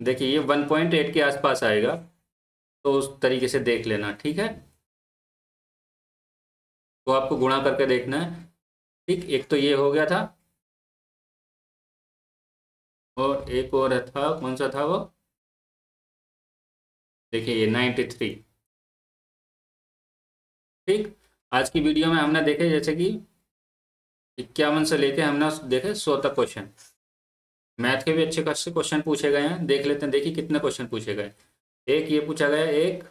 देखिए ये 1.8 के आसपास आएगा, तो उस तरीके से देख लेना, ठीक है। तो आपको गुणा करके देखना है, ठीक। एक तो ये हो गया था, और एक और था, कौन सा था वो? देखिए ये 93, ठीक। आज की वीडियो में हमने देखे जैसे कि 51 से लेके हमने देखे 100 तक क्वेश्चन। मैथ के भी अच्छे खासे क्वेश्चन पूछे गए हैं, देख लेते हैं। देखिए कितने क्वेश्चन पूछे गए। एक ये पूछा गया, 1,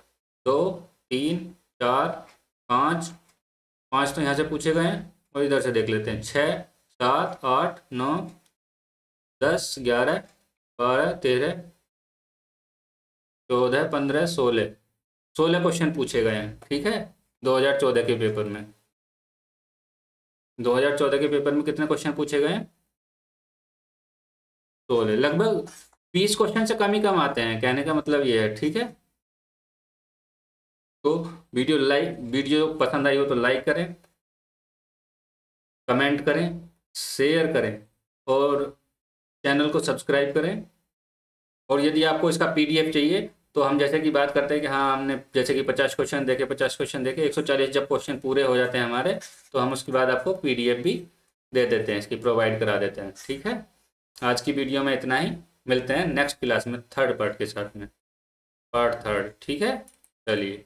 2, 3, 4, 5। 5 तो यहाँ से पूछे गए हैं, और इधर से देख लेते हैं। 6, 7, 8, 9, 10, 11, 12, 13, 14, 15, 16। 16 क्वेश्चन पूछे गए हैं, ठीक है। 2014 के पेपर में, 2014 के पेपर में कितने क्वेश्चन पूछे गए हैं? 16। लगभग 20 क्वेश्चन से कम ही कम आते हैं, कहने का मतलब ये है, ठीक है। तो वीडियो पसंद आई हो तो लाइक करें, कमेंट करें, शेयर करें, और चैनल को सब्सक्राइब करें। और यदि आपको इसका पीडीएफ चाहिए, तो हम जैसे कि बात करते हैं कि हाँ हमने जैसे कि 50 क्वेश्चन देखे, 50 क्वेश्चन देखे, 140 जब क्वेश्चन पूरे हो जाते हैं हमारे, तो हम उसके बाद आपको पीडीएफ भी दे देते हैं, इसकी प्रोवाइड करा देते हैं, ठीक है। आज की वीडियो में इतना ही, मिलते हैं नेक्स्ट क्लास में थर्ड पार्ट के साथ में, पार्ट थर्ड, ठीक है। चलिए।